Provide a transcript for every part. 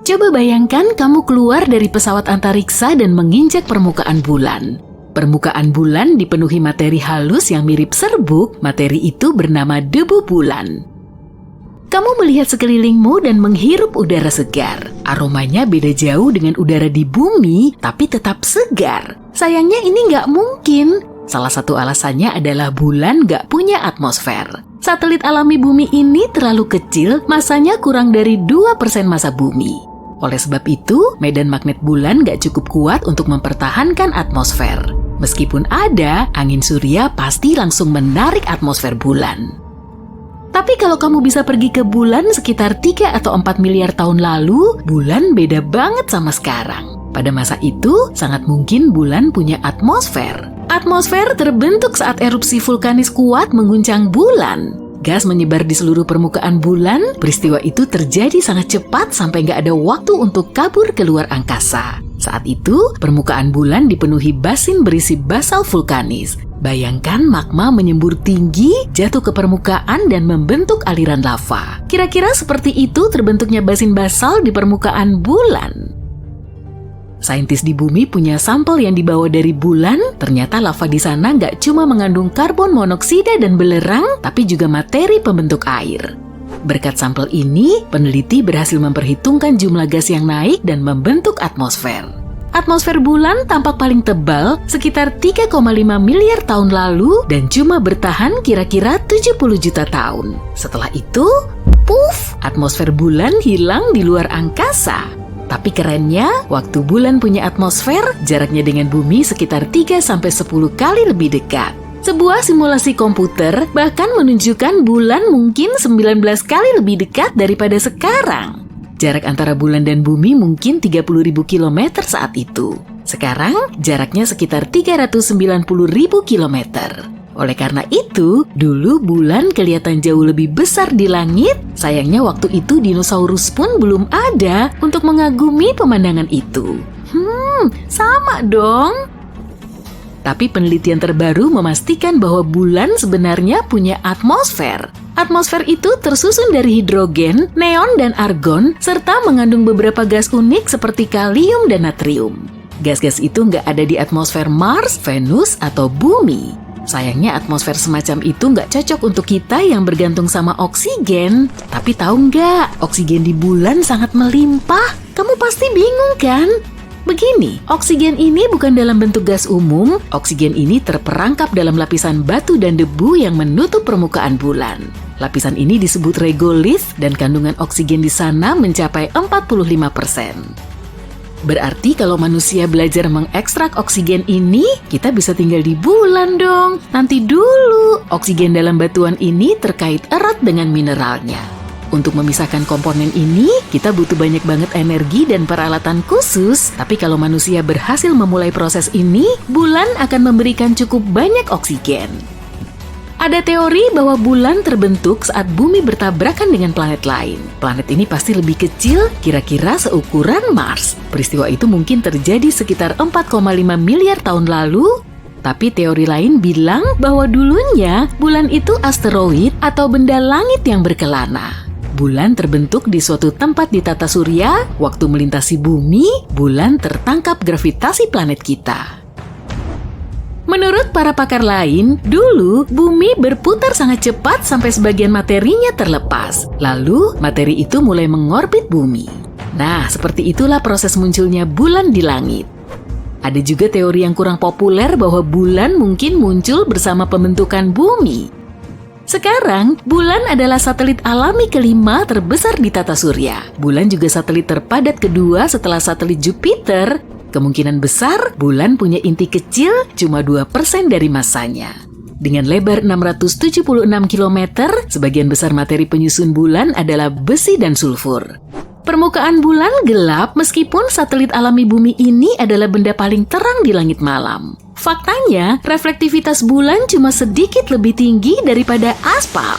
Coba bayangkan kamu keluar dari pesawat antariksa dan menginjak permukaan bulan. Permukaan bulan dipenuhi materi halus yang mirip serbuk, materi itu bernama debu bulan. Kamu melihat sekelilingmu dan menghirup udara segar. Aromanya beda jauh dengan udara di bumi, tapi tetap segar. Sayangnya ini nggak mungkin. Salah satu alasannya adalah bulan nggak punya atmosfer. Satelit alami bumi ini terlalu kecil, masanya kurang dari 2% massa bumi. Oleh sebab itu, medan magnet bulan nggak cukup kuat untuk mempertahankan atmosfer. Meskipun ada, angin surya pasti langsung menarik atmosfer bulan. Tapi kalau kamu bisa pergi ke bulan sekitar 3 atau 4 miliar tahun lalu, bulan beda banget sama sekarang. Pada masa itu, sangat mungkin bulan punya atmosfer. Atmosfer terbentuk saat erupsi vulkanis kuat mengguncang bulan. Gas menyebar di seluruh permukaan bulan. Peristiwa itu terjadi sangat cepat sampai nggak ada waktu untuk kabur keluar angkasa. Saat itu, permukaan bulan dipenuhi basin berisi basal vulkanis. Bayangkan magma menyembur tinggi, jatuh ke permukaan dan membentuk aliran lava. Kira-kira seperti itu terbentuknya basin basal di permukaan bulan. Saintis di bumi punya sampel yang dibawa dari bulan. Ternyata lava di sana nggak cuma mengandung karbon monoksida dan belerang, tapi juga materi pembentuk air. Berkat sampel ini, peneliti berhasil memperhitungkan jumlah gas yang naik dan membentuk atmosfer. Atmosfer bulan tampak paling tebal sekitar 3,5 miliar tahun lalu dan cuma bertahan kira-kira 70 juta tahun. Setelah itu, puff, atmosfer bulan hilang di luar angkasa. Tapi kerennya, waktu bulan punya atmosfer, jaraknya dengan bumi sekitar 3-10 kali lebih dekat. Sebuah simulasi komputer bahkan menunjukkan bulan mungkin 19 kali lebih dekat daripada sekarang. Jarak antara bulan dan bumi mungkin 30.000 km saat itu. Sekarang, jaraknya sekitar 390.000 km. Oleh karena itu, dulu bulan kelihatan jauh lebih besar di langit. Sayangnya waktu itu dinosaurus pun belum ada untuk mengagumi pemandangan itu. Sama dong. Tapi penelitian terbaru memastikan bahwa bulan sebenarnya punya atmosfer. Atmosfer itu tersusun dari hidrogen, neon, dan argon, serta mengandung beberapa gas unik seperti kalium dan natrium. Gas-gas itu nggak ada di atmosfer Mars, Venus, atau bumi. Sayangnya atmosfer semacam itu nggak cocok untuk kita yang bergantung sama oksigen. Tapi tahu nggak, oksigen di bulan sangat melimpah. Kamu pasti bingung kan? Begini, oksigen ini bukan dalam bentuk gas umum. Oksigen ini terperangkap dalam lapisan batu dan debu yang menutup permukaan bulan. Lapisan ini disebut regolith dan kandungan oksigen di sana mencapai 45%. Berarti kalau manusia belajar mengekstrak oksigen ini, kita bisa tinggal di bulan dong. Nanti dulu, oksigen dalam batuan ini terkait erat dengan mineralnya. Untuk memisahkan komponen ini, kita butuh banyak banget energi dan peralatan khusus. Tapi kalau manusia berhasil memulai proses ini, bulan akan memberikan cukup banyak oksigen. Ada teori bahwa bulan terbentuk saat bumi bertabrakan dengan planet lain. Planet ini pasti lebih kecil, kira-kira seukuran Mars. Peristiwa itu mungkin terjadi sekitar 4,5 miliar tahun lalu. Tapi teori lain bilang bahwa dulunya bulan itu asteroid atau benda langit yang berkelana. Bulan terbentuk di suatu tempat di tata surya. Waktu melintasi bumi, bulan tertangkap gravitasi planet kita. Menurut para pakar lain, dulu bumi berputar sangat cepat sampai sebagian materinya terlepas. Lalu, materi itu mulai mengorbit bumi. Nah, seperti itulah proses munculnya bulan di langit. Ada juga teori yang kurang populer bahwa bulan mungkin muncul bersama pembentukan bumi. Sekarang, bulan adalah satelit alami kelima terbesar di tata surya. Bulan juga satelit terpadat kedua setelah satelit Jupiter. Kemungkinan besar, bulan punya inti kecil cuma 2% dari massanya. Dengan lebar 676 km, sebagian besar materi penyusun bulan adalah besi dan sulfur. Permukaan bulan gelap meskipun satelit alami bumi ini adalah benda paling terang di langit malam. Faktanya, reflektivitas bulan cuma sedikit lebih tinggi daripada aspal.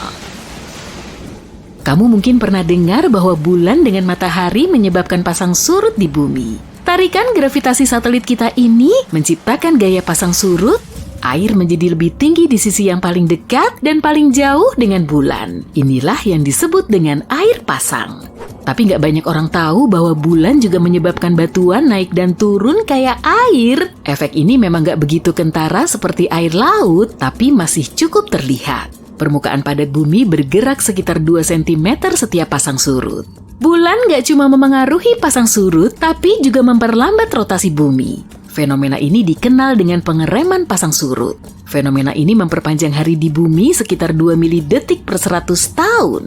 Kamu mungkin pernah dengar bahwa bulan dengan matahari menyebabkan pasang surut di bumi. Tarikan gravitasi satelit kita ini menciptakan gaya pasang surut. Air menjadi lebih tinggi di sisi yang paling dekat dan paling jauh dengan bulan. Inilah yang disebut dengan air pasang. Tapi nggak banyak orang tahu bahwa bulan juga menyebabkan batuan naik dan turun kayak air. Efek ini memang nggak begitu kentara seperti air laut, tapi masih cukup terlihat. Permukaan padat bumi bergerak sekitar 2 cm setiap pasang surut. Bulan nggak cuma memengaruhi pasang surut, tapi juga memperlambat rotasi bumi. Fenomena ini dikenal dengan pengereman pasang surut. Fenomena ini memperpanjang hari di bumi sekitar 2 milidetik per 100 tahun.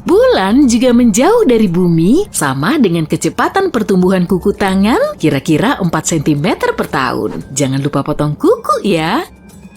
Bulan juga menjauh dari bumi sama dengan kecepatan pertumbuhan kuku tangan kira-kira 4 cm per tahun. Jangan lupa potong kuku ya.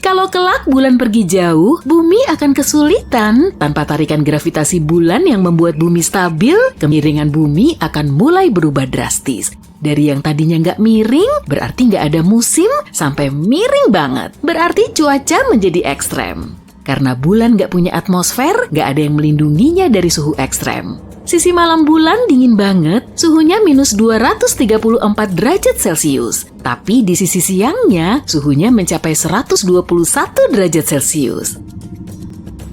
Kalau kelak bulan pergi jauh, bumi akan kesulitan. Tanpa tarikan gravitasi bulan yang membuat bumi stabil, kemiringan bumi akan mulai berubah drastis. Dari yang tadinya nggak miring, berarti nggak ada musim, sampai miring banget. Berarti cuaca menjadi ekstrem. Karena bulan nggak punya atmosfer, nggak ada yang melindunginya dari suhu ekstrem. Sisi malam bulan dingin banget, suhunya minus 234 derajat Celcius. Tapi di sisi siangnya, suhunya mencapai 121 derajat Celcius.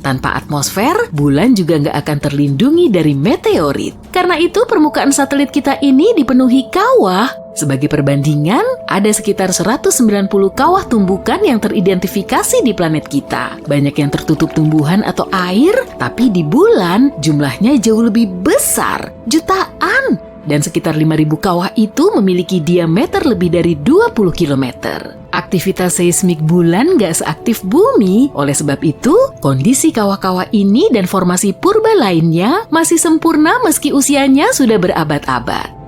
Tanpa atmosfer, bulan juga nggak akan terlindungi dari meteorit. Karena itu permukaan satelit kita ini dipenuhi kawah. Sebagai perbandingan, ada sekitar 190 kawah tumbukan yang teridentifikasi di planet kita. Banyak yang tertutup tumbuhan atau air, tapi di bulan jumlahnya jauh lebih besar, jutaan. Dan sekitar 5.000 kawah itu memiliki diameter lebih dari 20 km. Aktivitas seismik bulan nggak seaktif bumi, oleh sebab itu, kondisi kawah-kawah ini dan formasi purba lainnya masih sempurna meski usianya sudah berabad-abad.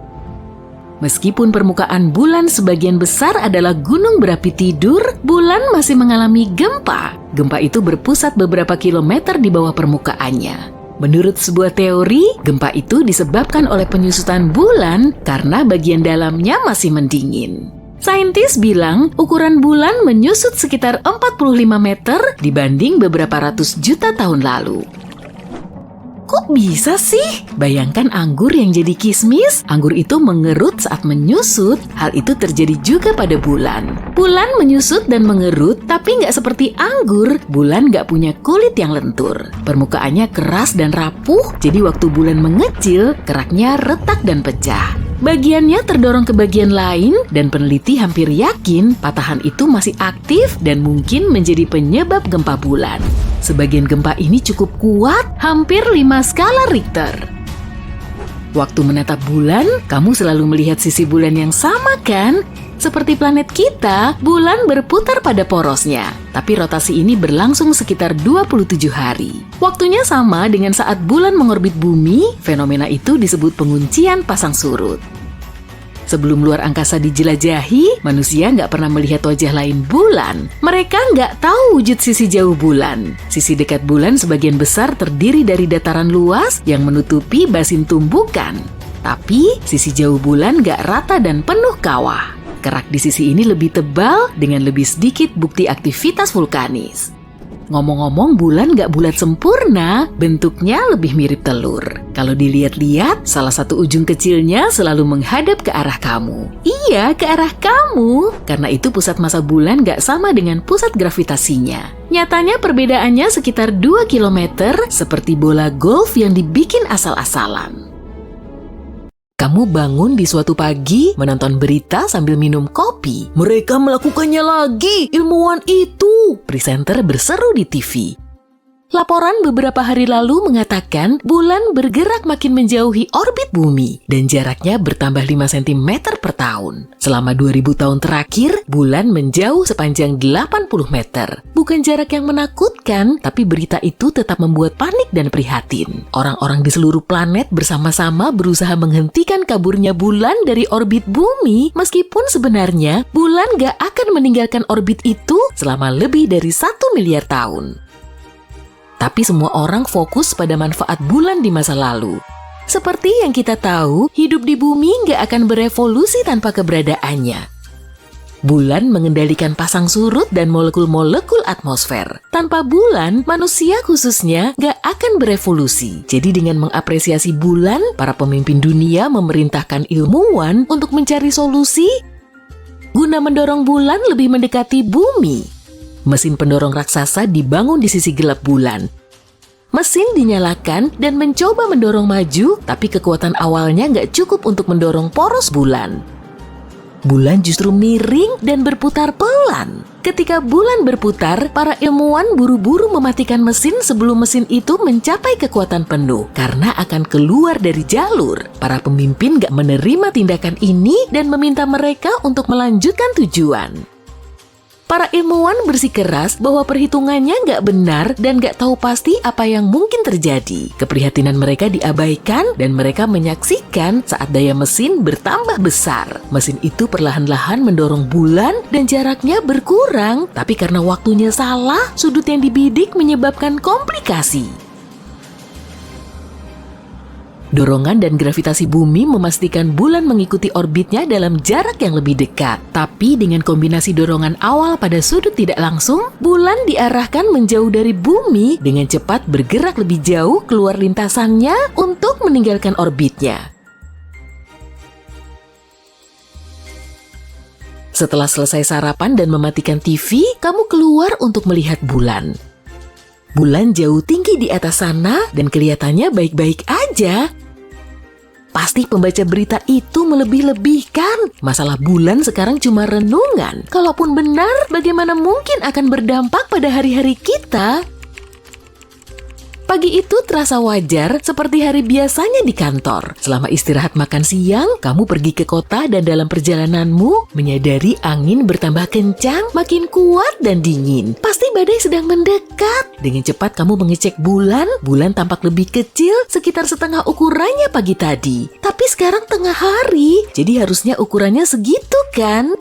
Meskipun permukaan bulan sebagian besar adalah gunung berapi tidur, bulan masih mengalami gempa. Gempa itu berpusat beberapa kilometer di bawah permukaannya. Menurut sebuah teori, gempa itu disebabkan oleh penyusutan bulan karena bagian dalamnya masih mendingin. Saintis bilang ukuran bulan menyusut sekitar 45 meter dibanding beberapa ratus juta tahun lalu. Kok bisa sih? Bayangkan anggur yang jadi kismis, anggur itu mengerut saat menyusut. Hal itu terjadi juga pada bulan. Bulan menyusut dan mengerut, tapi nggak seperti anggur. Bulan nggak punya kulit yang lentur. Permukaannya keras dan rapuh, jadi waktu bulan mengecil, keraknya retak dan pecah. Bagiannya terdorong ke bagian lain dan peneliti hampir yakin patahan itu masih aktif dan mungkin menjadi penyebab gempa bulan. Sebagian gempa ini cukup kuat, hampir 5 skala Richter. Waktu menatap bulan, kamu selalu melihat sisi bulan yang sama kan? Seperti planet kita, bulan berputar pada porosnya. Tapi rotasi ini berlangsung sekitar 27 hari. Waktunya sama dengan saat bulan mengorbit bumi, fenomena itu disebut penguncian pasang surut. Sebelum luar angkasa dijelajahi, manusia nggak pernah melihat wajah lain bulan. Mereka nggak tahu wujud sisi jauh bulan. Sisi dekat bulan sebagian besar terdiri dari dataran luas yang menutupi basin tumbukan. Tapi sisi jauh bulan nggak rata dan penuh kawah. Kerak di sisi ini lebih tebal dengan lebih sedikit bukti aktivitas vulkanis. Ngomong-ngomong, bulan nggak bulat sempurna, bentuknya lebih mirip telur. Kalau dilihat-lihat, salah satu ujung kecilnya selalu menghadap ke arah kamu. Iya, ke arah kamu. Karena itu pusat massa bulan nggak sama dengan pusat gravitasinya. Nyatanya perbedaannya sekitar 2 km, seperti bola golf yang dibikin asal-asalan. Kamu bangun di suatu pagi, menonton berita sambil minum kopi. Mereka melakukannya lagi, ilmuwan itu! Presenter berseru di TV. Laporan beberapa hari lalu mengatakan bulan bergerak makin menjauhi orbit bumi dan jaraknya bertambah 5 cm per tahun. Selama 2000 tahun terakhir, bulan menjauh sepanjang 80 meter. Bukan jarak yang menakutkan, tapi berita itu tetap membuat panik dan prihatin. Orang-orang di seluruh planet bersama-sama berusaha menghentikan kaburnya bulan dari orbit bumi, meskipun sebenarnya bulan gak akan meninggalkan orbit itu selama lebih dari 1 miliar tahun. Tapi semua orang fokus pada manfaat bulan di masa lalu. Seperti yang kita tahu, hidup di bumi nggak akan berevolusi tanpa keberadaannya. Bulan mengendalikan pasang surut dan molekul-molekul atmosfer. Tanpa bulan, manusia khususnya nggak akan berevolusi. Jadi dengan mengapresiasi bulan, para pemimpin dunia memerintahkan ilmuwan untuk mencari solusi guna mendorong bulan lebih mendekati bumi. Mesin pendorong raksasa dibangun di sisi gelap bulan. Mesin dinyalakan dan mencoba mendorong maju, tapi kekuatan awalnya nggak cukup untuk mendorong poros bulan. Bulan justru miring dan berputar pelan. Ketika bulan berputar, para ilmuwan buru-buru mematikan mesin sebelum mesin itu mencapai kekuatan penuh karena akan keluar dari jalur. Para pemimpin nggak menerima tindakan ini dan meminta mereka untuk melanjutkan tujuan. Para ilmuwan bersikeras bahwa perhitungannya nggak benar dan nggak tahu pasti apa yang mungkin terjadi. Keprihatinan mereka diabaikan dan mereka menyaksikan saat daya mesin bertambah besar. Mesin itu perlahan-lahan mendorong bulan dan jaraknya berkurang. Tapi karena waktunya salah, sudut yang dibidik menyebabkan komplikasi. Dorongan dan gravitasi bumi memastikan bulan mengikuti orbitnya dalam jarak yang lebih dekat. Tapi dengan kombinasi dorongan awal pada sudut tidak langsung, bulan diarahkan menjauh dari bumi dengan cepat bergerak lebih jauh keluar lintasannya untuk meninggalkan orbitnya. Setelah selesai sarapan dan mematikan TV, kamu keluar untuk melihat bulan. Bulan jauh tinggi di atas sana dan kelihatannya baik-baik aja. Pasti pembaca berita itu melebih-lebihkan. Masalah bulan sekarang cuma renungan. Kalaupun benar, bagaimana mungkin akan berdampak pada hari-hari kita? Pagi itu terasa wajar seperti hari biasanya di kantor. Selama istirahat makan siang, kamu pergi ke kota dan dalam perjalananmu menyadari angin bertambah kencang, makin kuat dan dingin. Pasti badai sedang mendekat. Dengan cepat kamu mengecek bulan. Bulan tampak lebih kecil, sekitar setengah ukurannya pagi tadi. Tapi sekarang tengah hari, jadi harusnya ukurannya segitu kan?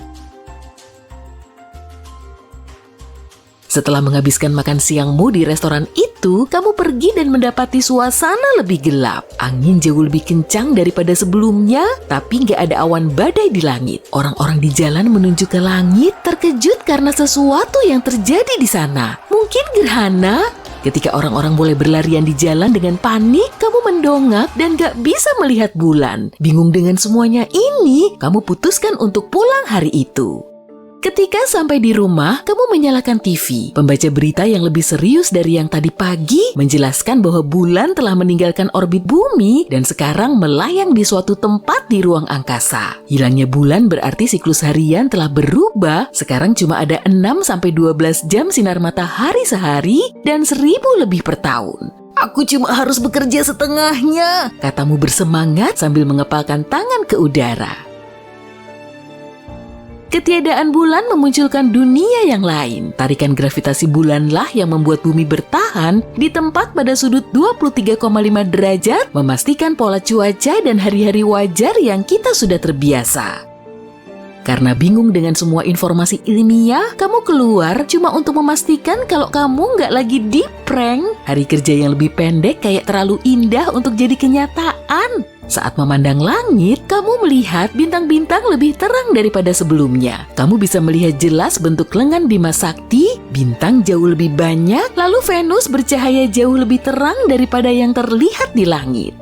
Setelah menghabiskan makan siangmu di restoran itu, kamu pergi dan mendapati suasana lebih gelap. Angin jauh lebih kencang daripada sebelumnya, tapi nggak ada awan badai di langit. Orang-orang di jalan menuju ke langit, terkejut karena sesuatu yang terjadi di sana. Mungkin gerhana? Ketika orang-orang mulai berlarian di jalan dengan panik, kamu mendongak dan gak bisa melihat bulan. Bingung dengan semuanya ini, kamu putuskan untuk pulang hari itu. Ketika sampai di rumah, kamu menyalakan TV. Pembaca berita yang lebih serius dari yang tadi pagi menjelaskan bahwa bulan telah meninggalkan orbit bumi dan sekarang melayang di suatu tempat di ruang angkasa. Hilangnya bulan berarti siklus harian telah berubah. Sekarang cuma ada 6-12 jam sinar matahari sehari dan 1000 lebih per tahun. Aku cuma harus bekerja setengahnya, katamu bersemangat sambil mengepalkan tangan ke udara. Ketiadaan bulan memunculkan dunia yang lain. Tarikan gravitasi bulanlah yang membuat bumi bertahan di tempat pada sudut 23,5 derajat, memastikan pola cuaca dan hari-hari wajar yang kita sudah terbiasa. Karena bingung dengan semua informasi ilmiah, kamu keluar cuma untuk memastikan kalau kamu nggak lagi di prank. Hari kerja yang lebih pendek kayak terlalu indah untuk jadi kenyataan. Saat memandang langit, kamu melihat bintang-bintang lebih terang daripada sebelumnya. Kamu bisa melihat jelas bentuk lengan Bima Sakti, bintang jauh lebih banyak, lalu Venus bercahaya jauh lebih terang daripada yang terlihat di langit.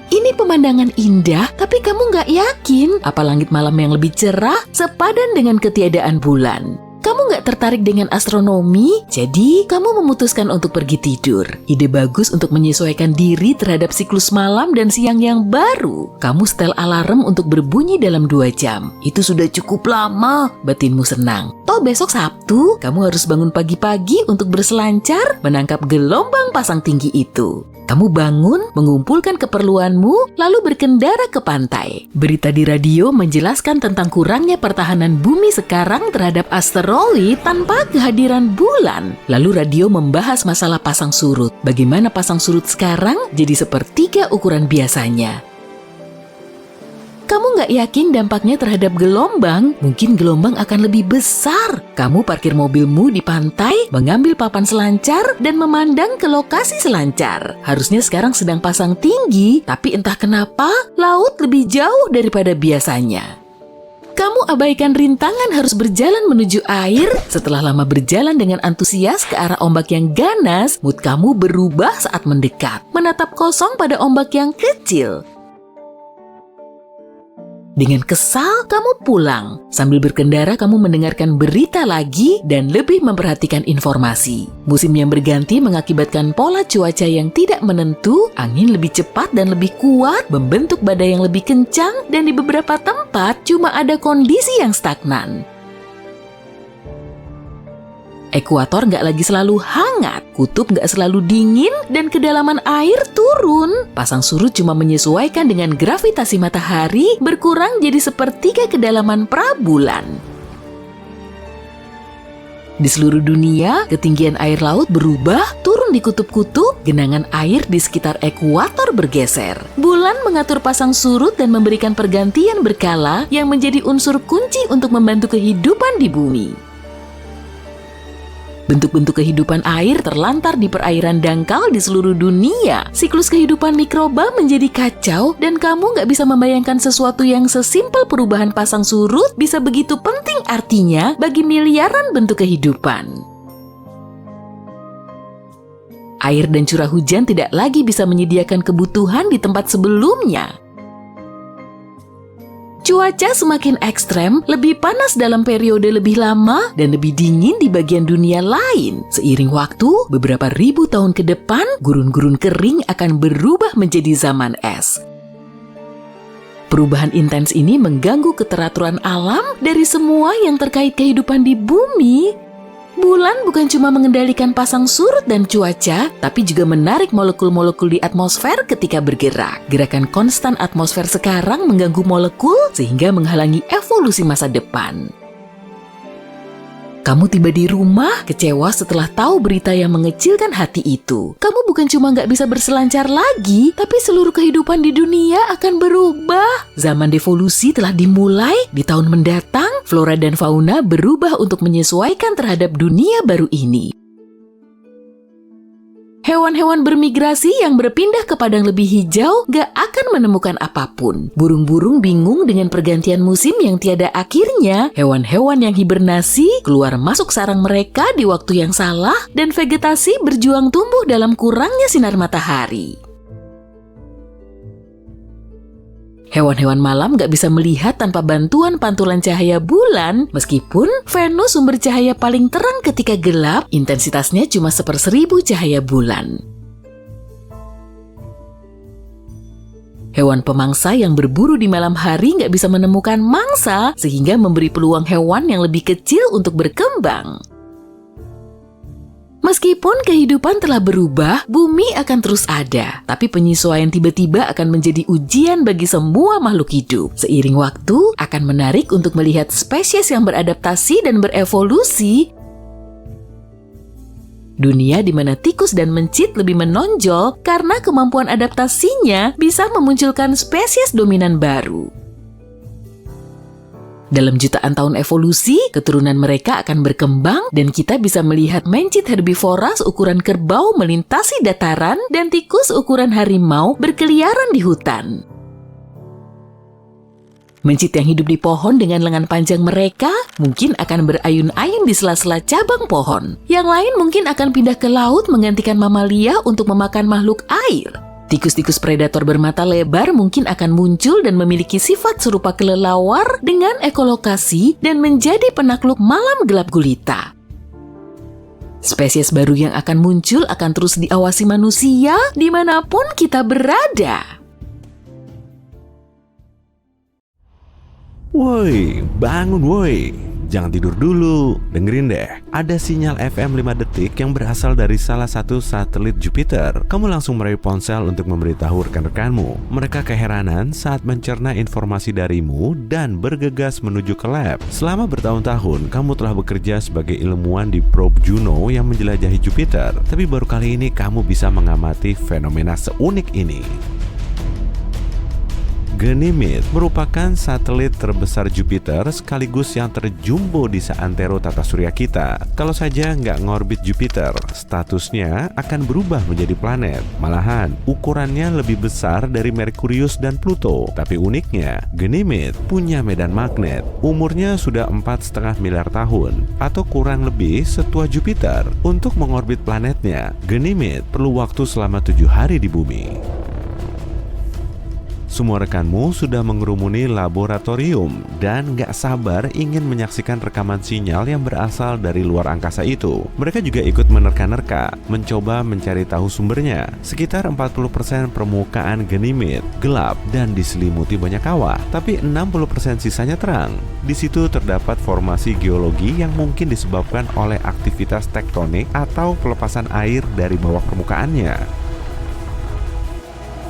Ini pemandangan indah, tapi kamu nggak yakin apa langit malam yang lebih cerah sepadan dengan ketiadaan bulan. Kamu nggak tertarik dengan astronomi, jadi kamu memutuskan untuk pergi tidur. Ide bagus untuk menyesuaikan diri terhadap siklus malam dan siang yang baru. Kamu setel alarm untuk berbunyi dalam 2 jam. Itu sudah cukup lama, batinmu senang. Toh besok Sabtu, kamu harus bangun pagi-pagi untuk berselancar menangkap gelombang pasang tinggi itu. Kamu bangun, mengumpulkan keperluanmu, lalu berkendara ke pantai. Berita di radio menjelaskan tentang kurangnya pertahanan bumi sekarang terhadap asteroid tanpa kehadiran bulan. Lalu radio membahas masalah pasang surut. Bagaimana pasang surut sekarang jadi sepertiga ukuran biasanya. Kamu nggak yakin dampaknya terhadap gelombang? Mungkin gelombang akan lebih besar. Kamu parkir mobilmu di pantai, mengambil papan selancar, dan memandang ke lokasi selancar. Harusnya sekarang sedang pasang tinggi, tapi entah kenapa, laut lebih jauh daripada biasanya. Kamu abaikan rintangan harus berjalan menuju air. Setelah lama berjalan dengan antusias ke arah ombak yang ganas, mood kamu berubah saat mendekat, menatap kosong pada ombak yang kecil. Dengan kesal, kamu pulang. Sambil berkendara, kamu mendengarkan berita lagi dan lebih memperhatikan informasi. Musim yang berganti mengakibatkan pola cuaca yang tidak menentu, angin lebih cepat dan lebih kuat, membentuk badai yang lebih kencang, dan di beberapa tempat cuma ada kondisi yang stagnan. Ekuator nggak lagi selalu hangat, kutub nggak selalu dingin, dan kedalaman air turun. Pasang surut cuma menyesuaikan dengan gravitasi matahari, berkurang jadi sepertiga kedalaman prabulan. Di seluruh dunia, ketinggian air laut berubah, turun di kutub-kutub, genangan air di sekitar ekuator bergeser. Bulan mengatur pasang surut dan memberikan pergantian berkala yang menjadi unsur kunci untuk membantu kehidupan di bumi. Bentuk-bentuk kehidupan air terlantar di perairan dangkal di seluruh dunia. Siklus kehidupan mikroba menjadi kacau dan kamu nggak bisa membayangkan sesuatu yang sesimpel perubahan pasang surut bisa begitu penting artinya bagi miliaran bentuk kehidupan. Air dan curah hujan tidak lagi bisa menyediakan kebutuhan di tempat sebelumnya. Cuaca semakin ekstrem, lebih panas dalam periode lebih lama, dan lebih dingin di bagian dunia lain. Seiring waktu, beberapa ribu tahun ke depan, gurun-gurun kering akan berubah menjadi zaman es. Perubahan intens ini mengganggu keteraturan alam dari semua yang terkait kehidupan di bumi. Bulan bukan cuma mengendalikan pasang surut dan cuaca, tapi juga menarik molekul-molekul di atmosfer ketika bergerak. Gerakan konstan atmosfer sekarang mengganggu molekul sehingga menghalangi evolusi masa depan. Kamu tiba di rumah, kecewa setelah tahu berita yang mengecilkan hati itu. Kamu bukan cuma nggak bisa berselancar lagi, tapi seluruh kehidupan di dunia akan berubah. Zaman devolusi telah dimulai, di tahun mendatang, flora dan fauna berubah untuk menyesuaikan terhadap dunia baru ini. Hewan-hewan bermigrasi yang berpindah ke padang lebih hijau gak akan menemukan apapun. Burung-burung bingung dengan pergantian musim yang tiada akhirnya. Hewan-hewan yang hibernasi keluar masuk sarang mereka di waktu yang salah, dan vegetasi berjuang tumbuh dalam kurangnya sinar matahari. Hewan-hewan malam gak bisa melihat tanpa bantuan pantulan cahaya bulan, meskipun Venus sumber cahaya paling terang ketika gelap, intensitasnya cuma 1/1000 cahaya bulan. Hewan pemangsa yang berburu di malam hari gak bisa menemukan mangsa, sehingga memberi peluang hewan yang lebih kecil untuk berkembang. Meskipun kehidupan telah berubah, bumi akan terus ada. Tapi penyesuaian tiba-tiba akan menjadi ujian bagi semua makhluk hidup. Seiring waktu, akan menarik untuk melihat spesies yang beradaptasi dan berevolusi. Dunia di mana tikus dan mencit lebih menonjol karena kemampuan adaptasinya bisa memunculkan spesies dominan baru. Dalam jutaan tahun evolusi, keturunan mereka akan berkembang dan kita bisa melihat mencit herbivoras ukuran kerbau melintasi dataran dan tikus ukuran harimau berkeliaran di hutan. Mencit yang hidup di pohon dengan lengan panjang mereka mungkin akan berayun-ayun di sela-sela cabang pohon. Yang lain mungkin akan pindah ke laut menggantikan mamalia untuk memakan makhluk air. Tikus-tikus predator bermata lebar mungkin akan muncul dan memiliki sifat serupa kelelawar dengan ekolokasi dan menjadi penakluk malam gelap gulita. Spesies baru yang akan muncul akan terus diawasi manusia dimanapun kita berada. Woi, bangun woi. Jangan tidur dulu, dengerin deh. Ada sinyal FM 5 detik yang berasal dari salah satu satelit Jupiter. Kamu langsung meraih ponsel untuk memberitahu rekan-rekanmu. Mereka keheranan saat mencerna informasi darimu dan bergegas menuju ke lab. Selama bertahun-tahun, kamu telah bekerja sebagai ilmuwan di probe Juno yang menjelajahi Jupiter. Tapi baru kali ini kamu bisa mengamati fenomena seunik ini. Ganymede merupakan satelit terbesar Jupiter sekaligus yang terjumbo di seantero tata surya kita. Kalau saja nggak ngorbit Jupiter, statusnya akan berubah menjadi planet. Malahan, ukurannya lebih besar dari Merkurius dan Pluto. Tapi uniknya, Ganymede punya medan magnet. Umurnya sudah 4,5 miliar tahun, atau kurang lebih setua Jupiter. Untuk mengorbit planetnya, Ganymede perlu waktu selama 7 hari di bumi. Semua rekanmu sudah mengerumuni laboratorium dan gak sabar ingin menyaksikan rekaman sinyal yang berasal dari luar angkasa itu. Mereka juga ikut menerka-nerka, mencoba mencari tahu sumbernya. Sekitar 40% permukaan Ganymede gelap dan diselimuti banyak kawah, tapi 60% sisanya terang. Di situ terdapat formasi geologi yang mungkin disebabkan oleh aktivitas tektonik atau pelepasan air dari bawah permukaannya.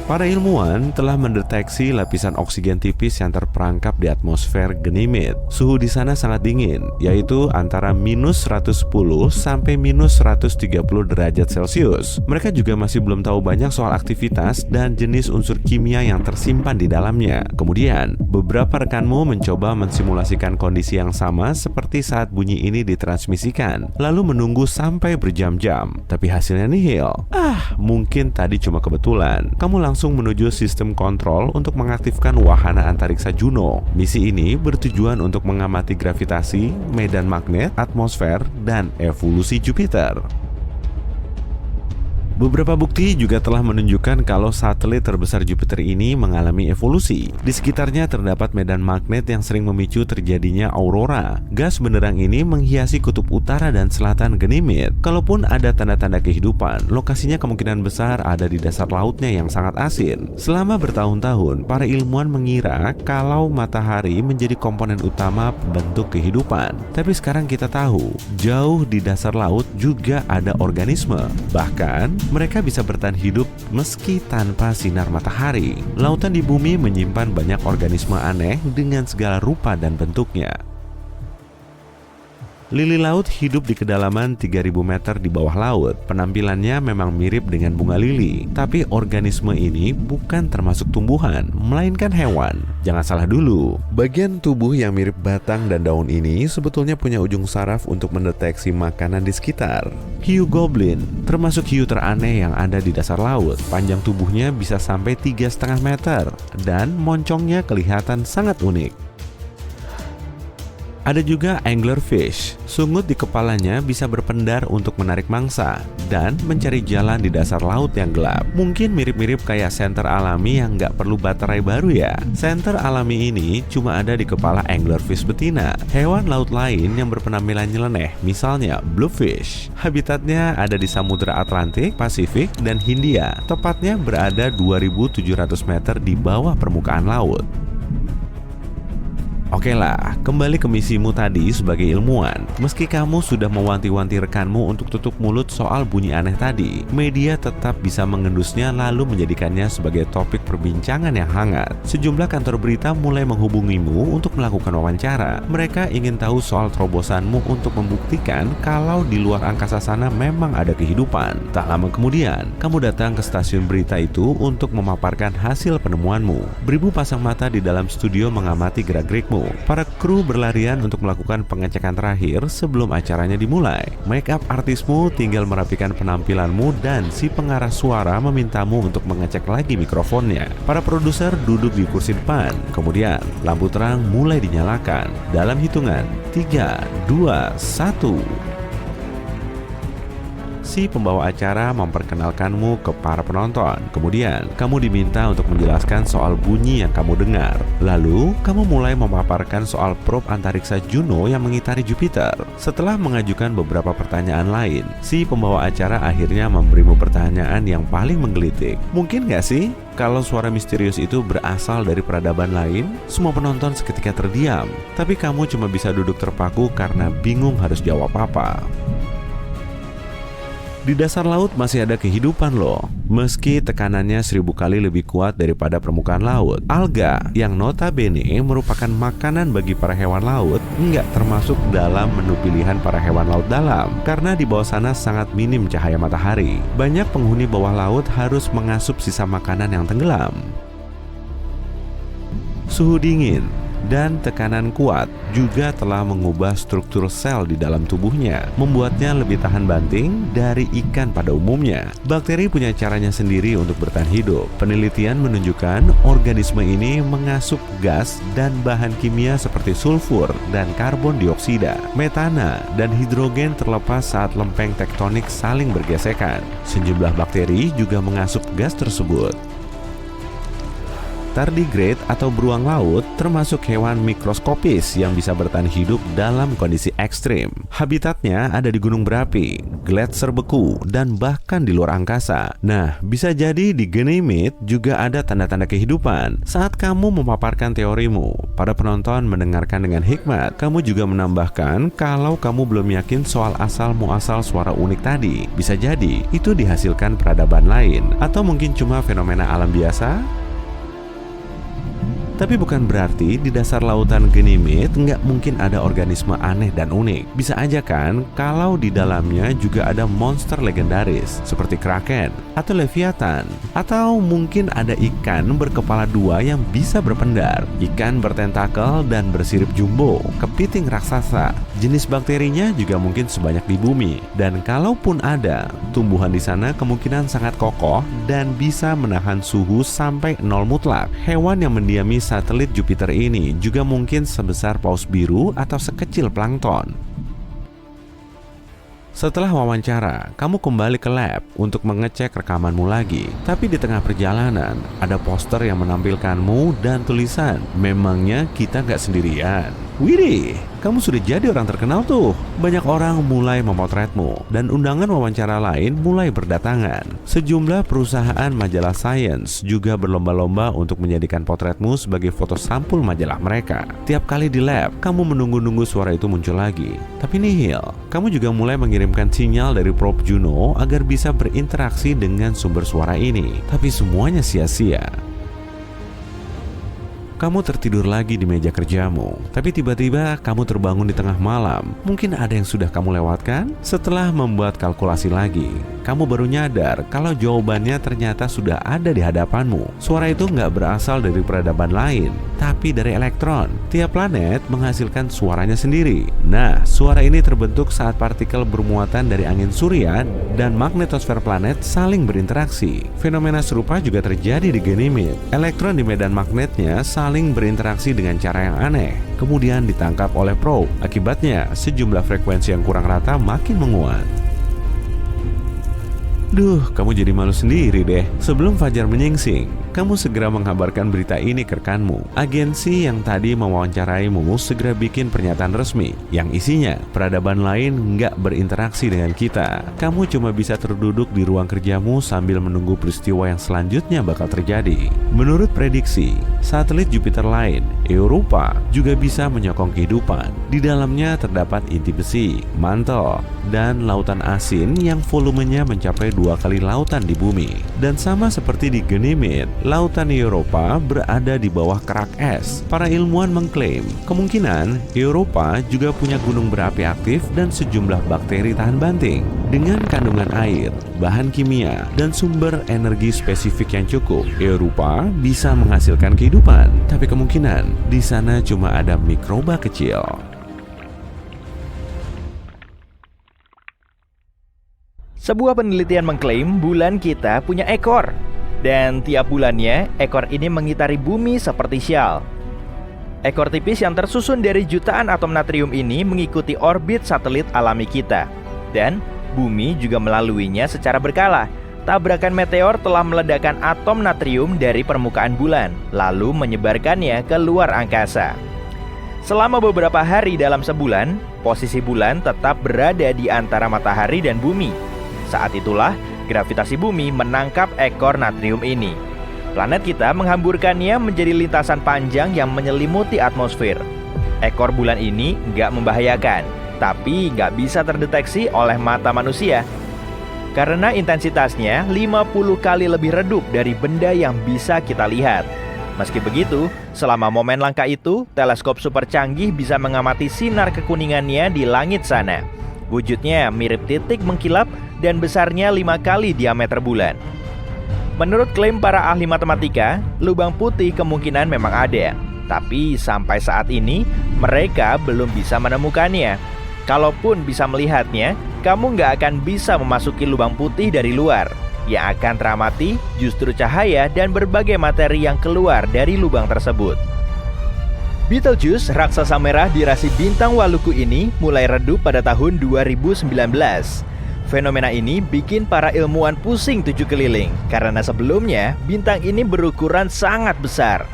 Para ilmuwan telah mendeteksi lapisan oksigen tipis yang terperangkap di atmosfer Ganymede. Suhu di sana sangat dingin, yaitu antara minus 110 sampai minus 130 derajat Celcius. Mereka juga masih belum tahu banyak soal aktivitas dan jenis unsur kimia yang tersimpan di dalamnya. Kemudian, beberapa rekanmu mencoba mensimulasikan kondisi yang sama seperti saat bunyi ini ditransmisikan, lalu menunggu sampai berjam-jam. Tapi hasilnya nihil. Mungkin tadi cuma kebetulan. Kamu langsung menuju sistem kontrol untuk mengaktifkan wahana antariksa Juno. Misi ini bertujuan untuk mengamati gravitasi, medan magnet, atmosfer, dan evolusi Jupiter. Beberapa bukti juga telah menunjukkan kalau satelit terbesar Jupiter ini mengalami evolusi. Di sekitarnya terdapat medan magnet yang sering memicu terjadinya aurora. Gas benderang ini menghiasi kutub utara dan selatan Ganymede. Kalaupun ada tanda-tanda kehidupan, lokasinya kemungkinan besar ada di dasar lautnya yang sangat asin. Selama bertahun-tahun, para ilmuwan mengira kalau matahari menjadi komponen utama bentuk kehidupan. Tapi sekarang kita tahu, jauh di dasar laut juga ada organisme. Bahkan, mereka bisa bertahan hidup meski tanpa sinar matahari. Lautan di bumi menyimpan banyak organisme aneh dengan segala rupa dan bentuknya. Lili laut hidup di kedalaman 3000 meter di bawah laut. Penampilannya memang mirip dengan bunga lili, tapi organisme ini bukan termasuk tumbuhan, melainkan hewan. Jangan salah dulu, bagian tubuh yang mirip batang dan daun ini sebetulnya punya ujung saraf untuk mendeteksi makanan di sekitar. Hiu goblin termasuk hiu teraneh yang ada di dasar laut. Panjang tubuhnya bisa sampai 3,5 meter dan moncongnya kelihatan sangat unik. Ada juga anglerfish. Sungut di kepalanya bisa berpendar untuk menarik mangsa dan mencari jalan di dasar laut yang gelap. Mungkin mirip-mirip kayak senter alami yang nggak perlu baterai baru ya. Senter alami ini cuma ada di kepala anglerfish betina. Hewan laut lain yang berpenampilan nyeleneh, misalnya bluefish. Habitatnya ada di Samudra Atlantik, Pasifik, dan Hindia. Tepatnya berada 2.700 meter di bawah permukaan laut. Oke lah, kembali ke misimu tadi sebagai ilmuwan. Meski kamu sudah mewanti-wanti rekanmu untuk tutup mulut soal bunyi aneh tadi, media tetap bisa mengendusnya lalu menjadikannya sebagai topik perbincangan yang hangat. Sejumlah kantor berita mulai menghubungimu untuk melakukan wawancara. Mereka ingin tahu soal terobosanmu untuk membuktikan kalau di luar angkasa sana memang ada kehidupan. Tak lama kemudian, kamu datang ke stasiun berita itu untuk memaparkan hasil penemuanmu. Beribu pasang mata di dalam studio mengamati gerak-gerikmu. Para kru berlarian untuk melakukan pengecekan terakhir sebelum acaranya dimulai. Make-up artismu tinggal merapikan penampilanmu dan si pengarah suara memintamu untuk mengecek lagi mikrofonnya. Para produser duduk di kursi depan. Kemudian lampu terang mulai dinyalakan. Dalam hitungan 3, 2, 1. Si pembawa acara memperkenalkanmu ke para penonton. Kemudian, kamu diminta untuk menjelaskan soal bunyi yang kamu dengar. Lalu, kamu mulai memaparkan soal probe antariksa Juno yang mengitari Jupiter. Setelah mengajukan beberapa pertanyaan lain, si pembawa acara akhirnya memberimu pertanyaan yang paling menggelitik. Mungkin gak sih kalau suara misterius itu berasal dari peradaban lain? Semua penonton seketika terdiam, tapi kamu cuma bisa duduk terpaku karena bingung harus jawab apa. Di dasar laut masih ada kehidupan loh. Meski tekanannya 1000 kali lebih kuat daripada permukaan laut. Alga yang notabene merupakan makanan bagi para hewan laut nggak termasuk dalam menu pilihan para hewan laut dalam. Karena di bawah sana sangat minim cahaya matahari. Banyak penghuni bawah laut harus mengasup sisa makanan yang tenggelam. Suhu dingin dan tekanan kuat juga telah mengubah struktur sel di dalam tubuhnya, membuatnya lebih tahan banting dari ikan pada umumnya. Bakteri punya caranya sendiri untuk bertahan hidup. Penelitian menunjukkan organisme ini mengasup gas dan bahan kimia seperti sulfur dan karbon dioksida, metana, dan hidrogen terlepas saat lempeng tektonik saling bergesekan. Sejumlah bakteri juga mengasup gas tersebut. tardigrade atau beruang laut termasuk hewan mikroskopis yang bisa bertahan hidup dalam kondisi ekstrim. Habitatnya ada di gunung berapi, gletser beku, dan bahkan di luar angkasa. Nah, bisa jadi di Ganymede juga ada tanda-tanda kehidupan. Saat kamu memaparkan teorimu, para penonton mendengarkan dengan hikmat. Kamu juga menambahkan kalau kamu belum yakin soal asal-muasal suara unik tadi. Bisa jadi itu dihasilkan peradaban lain, atau mungkin cuma fenomena alam biasa. Tapi bukan berarti di dasar lautan Ganymede nggak mungkin ada organisme aneh dan unik. Bisa aja kan kalau di dalamnya juga ada monster legendaris seperti Kraken atau Leviathan. Atau mungkin ada ikan berkepala dua yang bisa berpendar, ikan bertentakel dan bersirip jumbo, kepiting raksasa. Jenis bakterinya juga mungkin sebanyak di bumi. Dan kalaupun ada, tumbuhan di sana kemungkinan sangat kokoh dan bisa menahan suhu sampai 0 mutlak. Hewan yang mendiami satelit Jupiter ini juga mungkin sebesar paus biru atau sekecil plankton. Setelah wawancara, kamu kembali ke lab untuk mengecek rekamanmu lagi. Tapi di tengah perjalanan, ada poster yang menampilkanmu dan tulisan, "Memangnya kita nggak sendirian?" Widih, kamu sudah jadi orang terkenal tuh. Banyak orang mulai memotretmu dan undangan wawancara lain mulai berdatangan. Sejumlah perusahaan majalah sains juga berlomba-lomba untuk menjadikan potretmu sebagai foto sampul majalah mereka. Tiap kali di lab, kamu menunggu-nunggu suara itu muncul lagi. Tapi nihil, kamu juga mulai mengirimkan sinyal dari probe Juno agar bisa berinteraksi dengan sumber suara ini. Tapi semuanya sia-sia. Kamu tertidur lagi di meja kerjamu, tapi tiba-tiba kamu terbangun di tengah malam. Mungkin ada yang sudah kamu lewatkan? Setelah membuat kalkulasi lagi, kamu baru nyadar kalau jawabannya ternyata sudah ada di hadapanmu. Suara itu nggak berasal dari peradaban lain, tapi dari elektron. Tiap planet menghasilkan suaranya sendiri. Nah, suara ini terbentuk saat partikel bermuatan dari angin surya dan magnetosfer planet saling berinteraksi. Fenomena serupa juga terjadi di Ganymede. Elektron di medan magnetnya saling berinteraksi dengan cara yang aneh, kemudian ditangkap oleh probe. Akibatnya, sejumlah frekuensi yang kurang rata makin menguat. Duh, kamu jadi malu sendiri deh. Sebelum fajar menyingsing, kamu segera mengabarkan berita ini ke rekanmu. Agensi yang tadi mewawancaraimu segera bikin pernyataan resmi yang isinya peradaban lain nggak berinteraksi dengan kita. Kamu cuma bisa terduduk di ruang kerjamu sambil menunggu peristiwa yang selanjutnya bakal terjadi. Menurut prediksi, satelit Jupiter lain, Europa, juga bisa menyokong kehidupan. Di dalamnya terdapat inti besi, mantel, dan lautan asin yang volumenya mencapai 2 kali lautan di bumi. Dan sama seperti di Ganymede, lautan Europa berada di bawah kerak es. Para ilmuwan mengklaim kemungkinan Europa juga punya gunung berapi aktif dan sejumlah bakteri tahan banting. Dengan kandungan air, bahan kimia, dan sumber energi spesifik yang cukup, Europa bisa menghasilkan kehidupan. Tapi kemungkinan di sana cuma ada mikroba kecil. Sebuah penelitian mengklaim bulan kita punya ekor. Dan tiap bulannya, ekor ini mengitari bumi seperti syal. Ekor tipis yang tersusun dari jutaan atom natrium ini mengikuti orbit satelit alami kita. Dan bumi juga melaluinya secara berkala. Tabrakan meteor telah meledakkan atom natrium dari permukaan bulan, lalu menyebarkannya ke luar angkasa. Selama beberapa hari dalam sebulan, posisi bulan tetap berada di antara matahari dan bumi. Saat itulah gravitasi bumi menangkap ekor natrium ini. Planet kita menghamburkannya menjadi lintasan panjang yang menyelimuti atmosfer. Ekor bulan ini nggak membahayakan, tapi nggak bisa terdeteksi oleh mata manusia. Karena intensitasnya 50 kali lebih redup dari benda yang bisa kita lihat. Meski begitu, selama momen langka itu, teleskop super canggih bisa mengamati sinar kekuningannya di langit sana. Wujudnya mirip titik mengkilap dan besarnya 5 kali diameter bulan. Menurut klaim para ahli matematika, lubang putih kemungkinan memang ada. Tapi sampai saat ini, mereka belum bisa menemukannya. Kalaupun bisa melihatnya, kamu nggak akan bisa memasuki lubang putih dari luar. Yang akan teramati justru cahaya dan berbagai materi yang keluar dari lubang tersebut. Betelgeuse, raksasa merah di rasi bintang Waluku ini mulai redup pada tahun 2019. Fenomena ini bikin para ilmuwan pusing 7 keliling karena sebelumnya bintang ini berukuran sangat besar.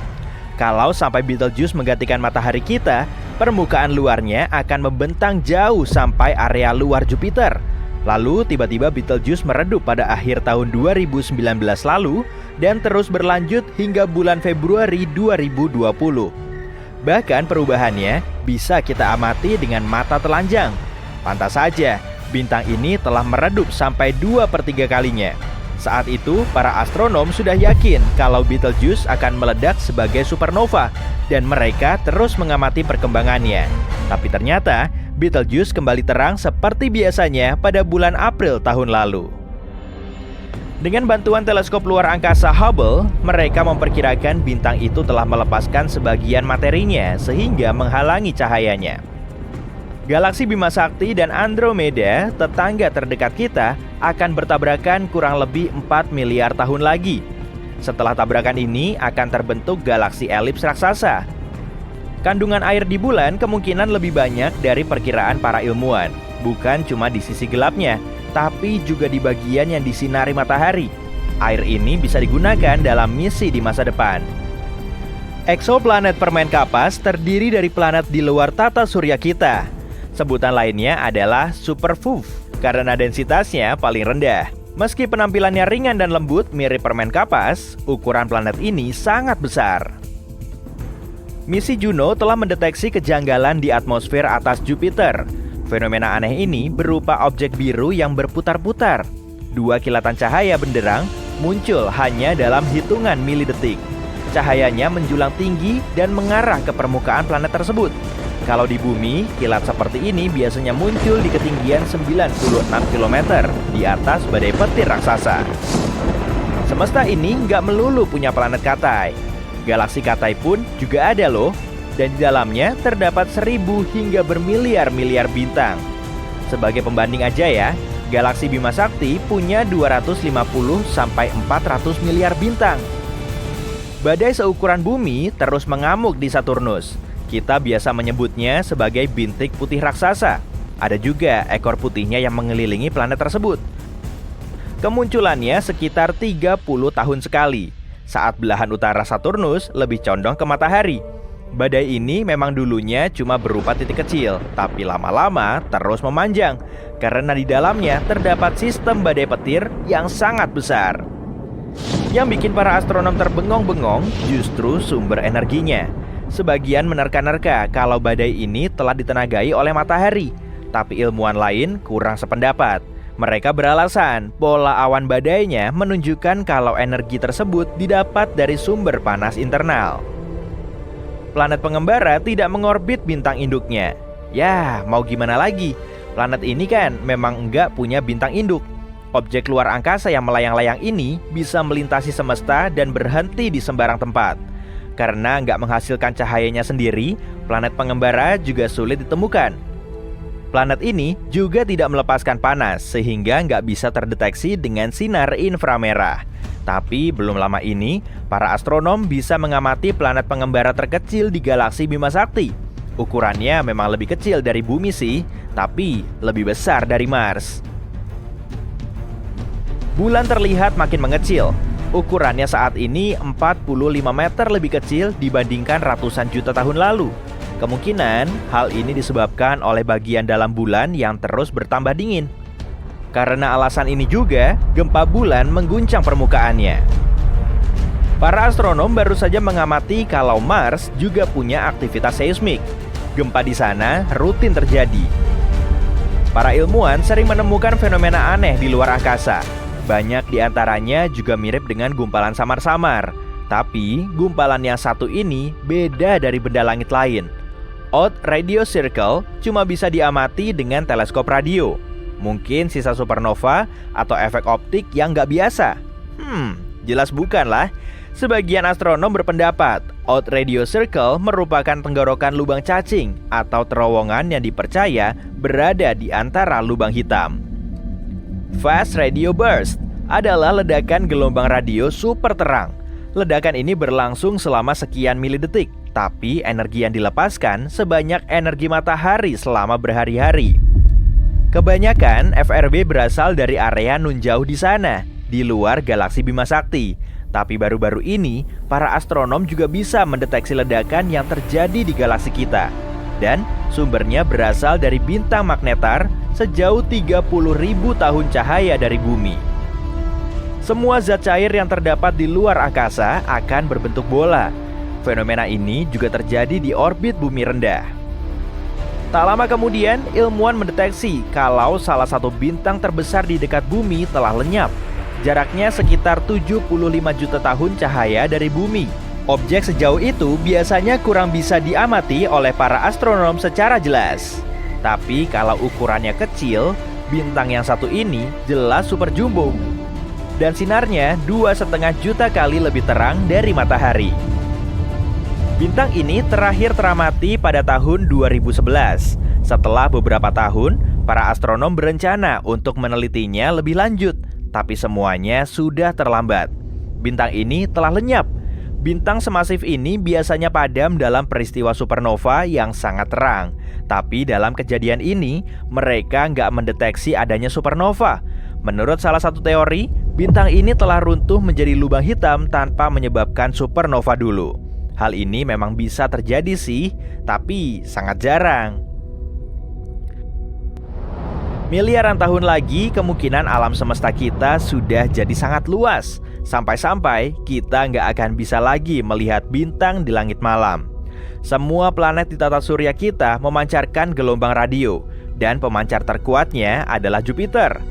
Kalau sampai Betelgeuse menggantikan matahari kita, permukaan luarnya akan membentang jauh sampai area luar Jupiter. Lalu tiba-tiba Betelgeuse meredup pada akhir tahun 2019 lalu dan terus berlanjut hingga bulan Februari 2020. Bahkan perubahannya bisa kita amati dengan mata telanjang. Pantas saja, bintang ini telah meredup sampai 2/3 kalinya. Saat itu, para astronom sudah yakin kalau Betelgeuse akan meledak sebagai supernova dan mereka terus mengamati perkembangannya. Tapi ternyata, Betelgeuse kembali terang seperti biasanya pada bulan April tahun lalu. Dengan bantuan teleskop luar angkasa Hubble, mereka memperkirakan bintang itu telah melepaskan sebagian materinya sehingga menghalangi cahayanya. Galaksi Bima Sakti dan Andromeda, tetangga terdekat kita, akan bertabrakan kurang lebih 4 miliar tahun lagi. Setelah tabrakan ini akan terbentuk galaksi elips raksasa. Kandungan air di bulan kemungkinan lebih banyak dari perkiraan para ilmuwan, bukan cuma di sisi gelapnya, tapi juga di bagian yang disinari matahari. Air ini bisa digunakan dalam misi di masa depan. Eksoplanet permen kapas terdiri dari planet di luar tata surya kita. Sebutan lainnya adalah superfoof karena densitasnya paling rendah. Meski penampilannya ringan dan lembut mirip permen kapas, ukuran planet ini sangat besar. Misi Juno telah mendeteksi kejanggalan di atmosfer atas Jupiter. Fenomena aneh ini berupa objek biru yang berputar-putar. 2 kilatan cahaya benderang muncul hanya dalam hitungan milidetik. Cahayanya menjulang tinggi dan mengarah ke permukaan planet tersebut. Kalau di bumi, kilat seperti ini biasanya muncul di ketinggian 96 km di atas badai petir raksasa. Semesta ini nggak melulu punya planet Katai. Galaksi Katai pun juga ada loh. Dan di dalamnya terdapat 1000 hingga bermiliar-miliar bintang. Sebagai pembanding aja ya, galaksi Bima Sakti punya 250 sampai 400 miliar bintang. Badai seukuran bumi terus mengamuk di Saturnus. Kita biasa menyebutnya sebagai bintik putih raksasa. Ada juga ekor putihnya yang mengelilingi planet tersebut. Kemunculannya sekitar 30 tahun sekali, saat belahan utara Saturnus lebih condong ke matahari. Badai ini memang dulunya cuma berupa titik kecil, tapi lama-lama terus memanjang karena di dalamnya terdapat sistem badai petir yang sangat besar. Yang bikin para astronom terbengong-bengong justru sumber energinya. Sebagian menerka-nerka kalau badai ini telah ditenagai oleh matahari, tapi ilmuwan lain kurang sependapat. Mereka beralasan pola awan badainya menunjukkan kalau energi tersebut didapat dari sumber panas internal. Planet pengembara tidak mengorbit bintang induknya. Ya, mau gimana lagi? Planet ini kan memang enggak punya bintang induk. Objek luar angkasa yang melayang-layang ini bisa melintasi semesta dan berhenti di sembarang tempat. Karena enggak menghasilkan cahayanya sendiri, planet pengembara juga sulit ditemukan. Planet ini juga tidak melepaskan panas, sehingga enggak bisa terdeteksi dengan sinar inframerah. Tapi belum lama ini, para astronom bisa mengamati planet pengembara terkecil di galaksi Bima Sakti. Ukurannya memang lebih kecil dari bumi sih, tapi lebih besar dari Mars. Bulan terlihat makin mengecil. Ukurannya saat ini 45 meter lebih kecil dibandingkan ratusan juta tahun lalu. Kemungkinan hal ini disebabkan oleh bagian dalam bulan yang terus bertambah dingin. Karena alasan ini juga, gempa bulan mengguncang permukaannya. Para astronom baru saja mengamati kalau Mars juga punya aktivitas seismik. Gempa di sana rutin terjadi. Para ilmuwan sering menemukan fenomena aneh di luar angkasa. Banyak di antaranya juga mirip dengan gumpalan samar-samar. Tapi gumpalan yang satu ini beda dari benda langit lain. Odd Radio Circle cuma bisa diamati dengan teleskop radio. Mungkin sisa supernova atau efek optik yang nggak biasa. Jelas bukan lah. Sebagian astronom berpendapat Odd Radio Circle merupakan tenggorokan lubang cacing atau terowongan yang dipercaya berada di antara lubang hitam. Fast Radio Burst adalah ledakan gelombang radio super terang. Ledakan ini berlangsung selama sekian milidetik, tapi energi yang dilepaskan sebanyak energi matahari selama berhari-hari. Kebanyakan FRB berasal dari area nun jauh di sana, di luar galaksi Bima Sakti. Tapi baru-baru ini, para astronom juga bisa mendeteksi ledakan yang terjadi di galaksi kita. Dan sumbernya berasal dari bintang magnetar sejauh 30.000 tahun cahaya dari bumi. Semua zat cair yang terdapat di luar angkasa akan berbentuk bola. Fenomena ini juga terjadi di orbit bumi rendah. Tak lama kemudian, ilmuwan mendeteksi kalau salah satu bintang terbesar di dekat bumi telah lenyap. Jaraknya sekitar 75 juta tahun cahaya dari bumi. Objek sejauh itu biasanya kurang bisa diamati oleh para astronom secara jelas. Tapi kalau ukurannya kecil, bintang yang satu ini jelas super jumbo. Dan sinarnya 2,5 juta kali lebih terang dari matahari. Bintang ini terakhir teramati pada tahun 2011. Setelah beberapa tahun, para astronom berencana untuk menelitinya lebih lanjut, tapi semuanya sudah terlambat. Bintang ini telah lenyap. Bintang semasif ini biasanya padam dalam peristiwa supernova yang sangat terang. Tapi dalam kejadian ini, mereka nggak mendeteksi adanya supernova. Menurut salah satu teori, bintang ini telah runtuh menjadi lubang hitam tanpa menyebabkan supernova dulu. Hal ini memang bisa terjadi sih, tapi sangat jarang. Miliaran tahun lagi, kemungkinan alam semesta kita sudah jadi sangat luas. Sampai-sampai kita nggak akan bisa lagi melihat bintang di langit malam. Semua planet di tata surya kita memancarkan gelombang radio, dan pemancar terkuatnya adalah Jupiter.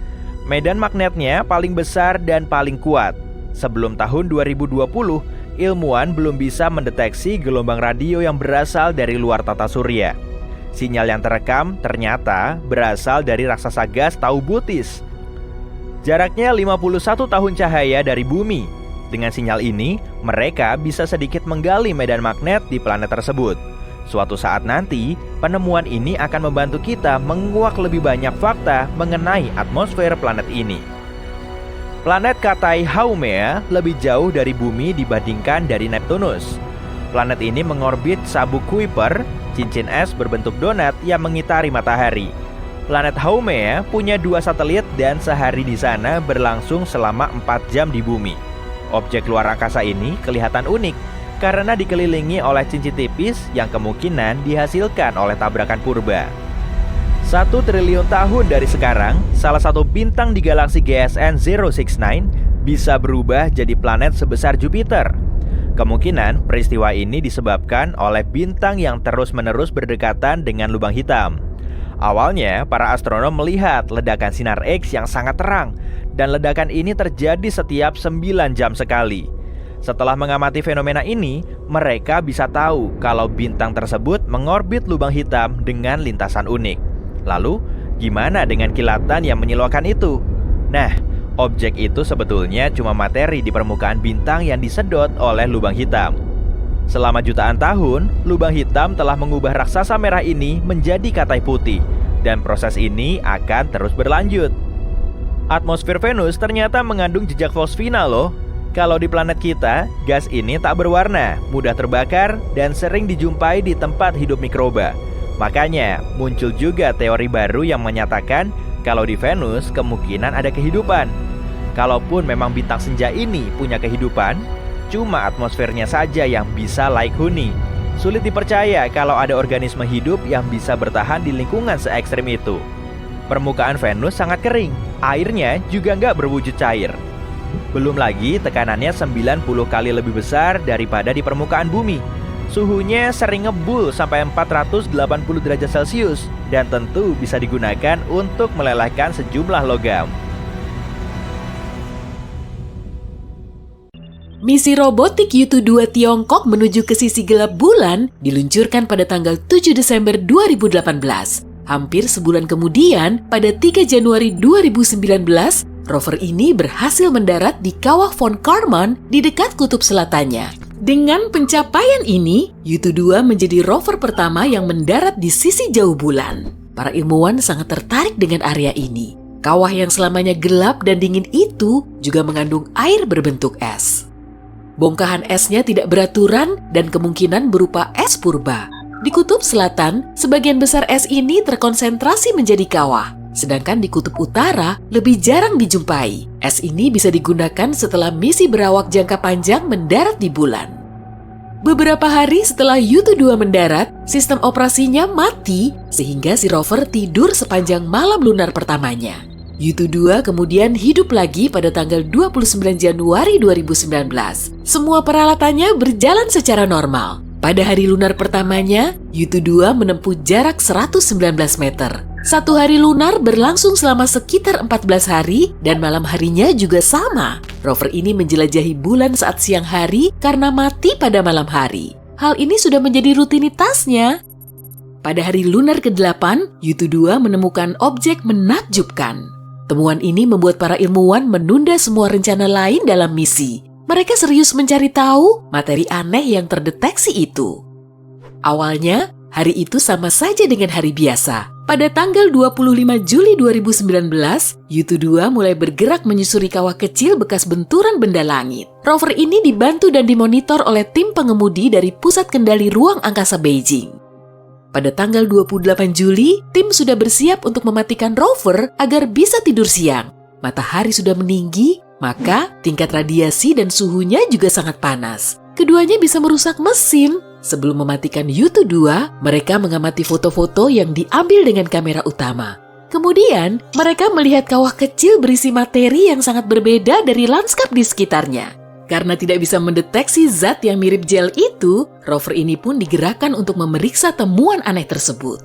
Medan magnetnya paling besar dan paling kuat. Sebelum tahun 2020, ilmuwan belum bisa mendeteksi gelombang radio yang berasal dari luar tata surya. Sinyal yang terekam ternyata berasal dari raksasa gas Tau Butis. Jaraknya 51 tahun cahaya dari bumi. Dengan sinyal ini, mereka bisa sedikit menggali medan magnet di planet tersebut. Suatu saat nanti, penemuan ini akan membantu kita menguak lebih banyak fakta mengenai atmosfer planet ini. Planet Katai Haumea lebih jauh dari bumi dibandingkan dari Neptunus. Planet ini mengorbit sabuk Kuiper, cincin es berbentuk donat yang mengitari matahari. Planet Haumea punya 2 satelit dan sehari di sana berlangsung selama 4 jam di bumi. Objek luar angkasa ini kelihatan unik karena dikelilingi oleh cincin tipis yang kemungkinan dihasilkan oleh tabrakan purba. 1 triliun tahun dari sekarang, salah satu bintang di galaksi GSN 069 bisa berubah jadi planet sebesar Jupiter. Kemungkinan peristiwa ini disebabkan oleh bintang yang terus-menerus berdekatan dengan lubang hitam. Awalnya, para astronom melihat ledakan sinar X yang sangat terang, dan ledakan ini terjadi setiap 9 jam sekali. Setelah mengamati fenomena ini, mereka bisa tahu kalau bintang tersebut mengorbit lubang hitam dengan lintasan unik. Lalu, gimana dengan kilatan yang menyilaukan itu? Nah, objek itu sebetulnya cuma materi di permukaan bintang yang disedot oleh lubang hitam. Selama jutaan tahun, lubang hitam telah mengubah raksasa merah ini menjadi katai putih, dan proses ini akan terus berlanjut. Atmosfer Venus ternyata mengandung jejak fosfina loh. Kalau di planet kita, gas ini tak berwarna, mudah terbakar, dan sering dijumpai di tempat hidup mikroba. Makanya, muncul juga teori baru yang menyatakan kalau di Venus kemungkinan ada kehidupan. Kalaupun memang bintang senja ini punya kehidupan, cuma atmosfernya saja yang bisa like huni. Sulit dipercaya kalau ada organisme hidup yang bisa bertahan di lingkungan se-ekstrim itu. Permukaan Venus sangat kering, airnya juga nggak berwujud cair. Belum lagi tekanannya 90 kali lebih besar daripada di permukaan bumi. Suhunya sering ngebul sampai 480 derajat Celcius dan tentu bisa digunakan untuk melelehkan sejumlah logam. Misi robotik Yutu-2 Tiongkok menuju ke sisi gelap bulan diluncurkan pada tanggal 7 Desember 2018. Hampir sebulan kemudian, pada 3 Januari 2019, rover ini berhasil mendarat di kawah von Karman di dekat kutub selatannya. Dengan pencapaian ini, Yutu-2 menjadi rover pertama yang mendarat di sisi jauh bulan. Para ilmuwan sangat tertarik dengan area ini. Kawah yang selamanya gelap dan dingin itu juga mengandung air berbentuk es. Bongkahan esnya tidak beraturan dan kemungkinan berupa es purba. Di kutub selatan, sebagian besar es ini terkonsentrasi menjadi kawah. sedangkan di kutub utara lebih jarang dijumpai. Es ini bisa digunakan setelah misi berawak jangka panjang mendarat di bulan. Beberapa hari setelah Yutu-2 mendarat, sistem operasinya mati sehingga si rover tidur sepanjang malam lunar pertamanya. Yutu-2 kemudian hidup lagi pada tanggal 29 Januari 2019. Semua peralatannya berjalan secara normal. Pada hari lunar pertamanya, Yutu-2 menempuh jarak 119 meter. Satu hari lunar berlangsung selama sekitar 14 hari dan malam harinya juga sama. Rover ini menjelajahi bulan saat siang hari karena mati pada malam hari. Hal ini sudah menjadi rutinitasnya. Pada hari lunar ke-8, Yutu-2 menemukan objek menakjubkan. Temuan ini membuat para ilmuwan menunda semua rencana lain dalam misi. Mereka serius mencari tahu materi aneh yang terdeteksi itu. Awalnya, hari itu sama saja dengan hari biasa. Pada tanggal 25 Juli 2019, Yutu-2 mulai bergerak menyusuri kawah kecil bekas benturan benda langit. Rover ini dibantu dan dimonitor oleh tim pengemudi dari Pusat Kendali Ruang Angkasa Beijing. Pada tanggal 28 Juli, tim sudah bersiap untuk mematikan rover agar bisa tidur siang. Matahari sudah meninggi, maka tingkat radiasi dan suhunya juga sangat panas. Keduanya bisa merusak mesin. Sebelum mematikan Yutu-2, mereka mengamati foto-foto yang diambil dengan kamera utama. Kemudian, mereka melihat kawah kecil berisi materi yang sangat berbeda dari lanskap di sekitarnya. Karena tidak bisa mendeteksi zat yang mirip gel itu, rover ini pun digerakkan untuk memeriksa temuan aneh tersebut.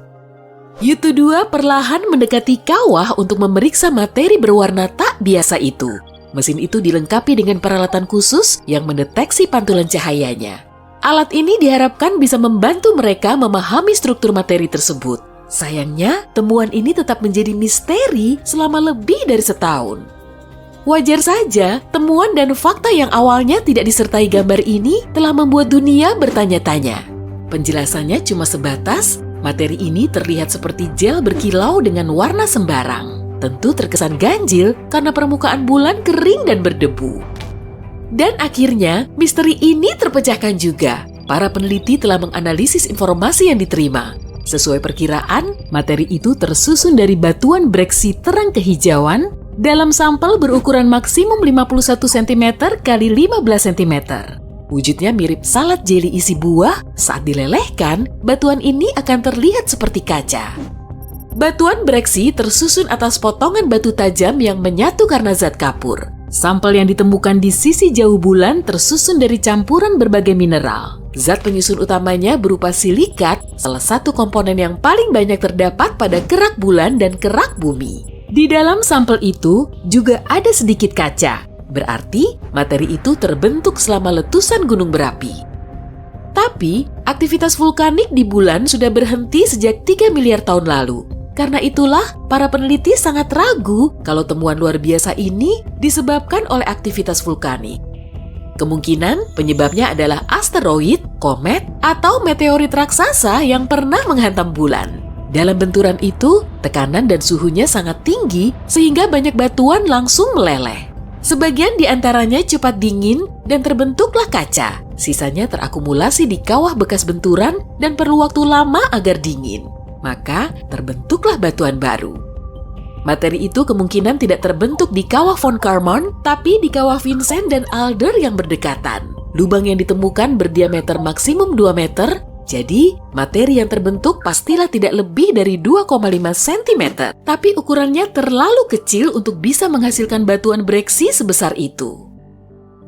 Yutu-2 perlahan mendekati kawah untuk memeriksa materi berwarna tak biasa itu. Mesin itu dilengkapi dengan peralatan khusus yang mendeteksi pantulan cahayanya. Alat ini diharapkan bisa membantu mereka memahami struktur materi tersebut. Sayangnya, temuan ini tetap menjadi misteri selama lebih dari setahun. Wajar saja, temuan dan fakta yang awalnya tidak disertai gambar ini telah membuat dunia bertanya-tanya. Penjelasannya cuma sebatas, materi ini terlihat seperti gel berkilau dengan warna sembarang. Tentu terkesan ganjil karena permukaan bulan kering dan berdebu. Dan akhirnya, misteri ini terpecahkan juga. Para peneliti telah menganalisis informasi yang diterima. Sesuai perkiraan, materi itu tersusun dari batuan breksi terang kehijauan dalam sampel berukuran maksimum 51 cm x 15 cm. Wujudnya mirip salad jeli isi buah. Saat dilelehkan, batuan ini akan terlihat seperti kaca. Batuan breksi tersusun atas potongan batu tajam yang menyatu karena zat kapur. Sampel yang ditemukan di sisi jauh bulan tersusun dari campuran berbagai mineral. Zat penyusun utamanya berupa silikat, salah satu komponen yang paling banyak terdapat pada kerak bulan dan kerak bumi. Di dalam sampel itu juga ada sedikit kaca, berarti materi itu terbentuk selama letusan gunung berapi. Tapi, aktivitas vulkanik di bulan sudah berhenti sejak 3 miliar tahun lalu. Karena itulah, para peneliti sangat ragu kalau temuan luar biasa ini disebabkan oleh aktivitas vulkanik. Kemungkinan penyebabnya adalah asteroid, komet, atau meteorit raksasa yang pernah menghantam bulan. Dalam benturan itu, tekanan dan suhunya sangat tinggi sehingga banyak batuan langsung meleleh. Sebagian di antaranya cepat dingin dan terbentuklah kaca. Sisanya terakumulasi di kawah bekas benturan dan perlu waktu lama agar dingin. Maka terbentuklah batuan baru. Materi itu kemungkinan tidak terbentuk di kawah Von Karman, tapi di kawah Vincent dan Alder yang berdekatan. Lubang yang ditemukan berdiameter maksimum 2 meter, jadi materi yang terbentuk pastilah tidak lebih dari 2,5 cm. Tapi ukurannya terlalu kecil untuk bisa menghasilkan batuan breksi sebesar itu.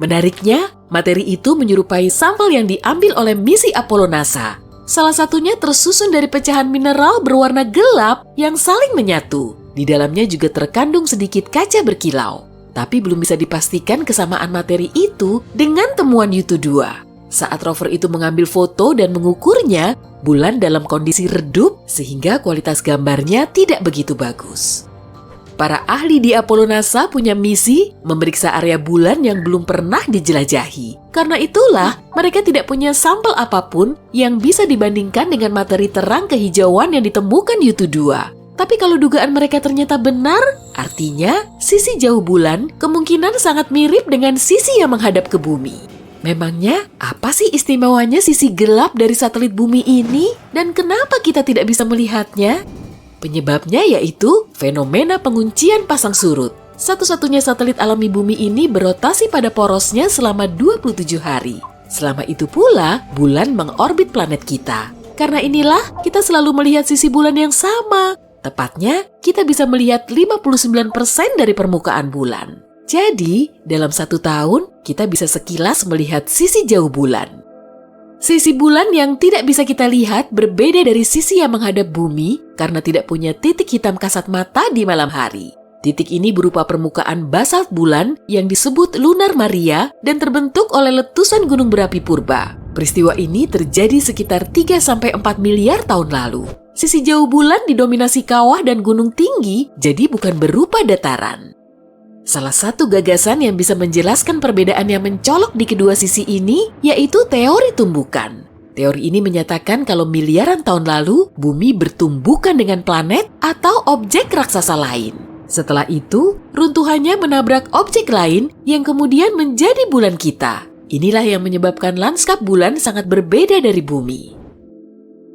Menariknya, materi itu menyerupai sampel yang diambil oleh misi Apollo NASA. Salah satunya tersusun dari pecahan mineral berwarna gelap yang saling menyatu. Di dalamnya juga terkandung sedikit kaca berkilau. Tapi belum bisa dipastikan kesamaan materi itu dengan temuan Yutu-2. Saat rover itu mengambil foto dan mengukurnya, bulan dalam kondisi redup sehingga kualitas gambarnya tidak begitu bagus. Para ahli di Apollo NASA punya misi memeriksa area bulan yang belum pernah dijelajahi. Karena itulah, mereka tidak punya sampel apapun yang bisa dibandingkan dengan materi terang kehijauan yang ditemukan Yutu-2. Tapi kalau dugaan mereka ternyata benar, artinya sisi jauh bulan kemungkinan sangat mirip dengan sisi yang menghadap ke bumi. Memangnya apa sih istimewanya sisi gelap dari satelit bumi ini? Dan kenapa kita tidak bisa melihatnya? Penyebabnya yaitu fenomena penguncian pasang surut. Satu-satunya satelit alami bumi ini berotasi pada porosnya selama 27 hari. Selama itu pula, bulan mengorbit planet kita. Karena inilah, kita selalu melihat sisi bulan yang sama. Tepatnya, kita bisa melihat 59% dari permukaan bulan. Jadi, dalam 1 tahun, kita bisa sekilas melihat sisi jauh bulan. Sisi bulan yang tidak bisa kita lihat berbeda dari sisi yang menghadap bumi karena tidak punya titik hitam kasat mata di malam hari. Titik ini berupa permukaan basalt bulan yang disebut lunar Maria dan terbentuk oleh letusan gunung berapi purba. Peristiwa ini terjadi sekitar 3-4 miliar tahun lalu. Sisi jauh bulan didominasi kawah dan gunung tinggi, jadi bukan berupa dataran. Salah satu gagasan yang bisa menjelaskan perbedaan yang mencolok di kedua sisi ini yaitu teori tumbukan. Teori ini menyatakan kalau miliaran tahun lalu, bumi bertumbukan dengan planet atau objek raksasa lain. Setelah itu, runtuhannya menabrak objek lain yang kemudian menjadi bulan kita. Inilah yang menyebabkan lanskap bulan sangat berbeda dari bumi.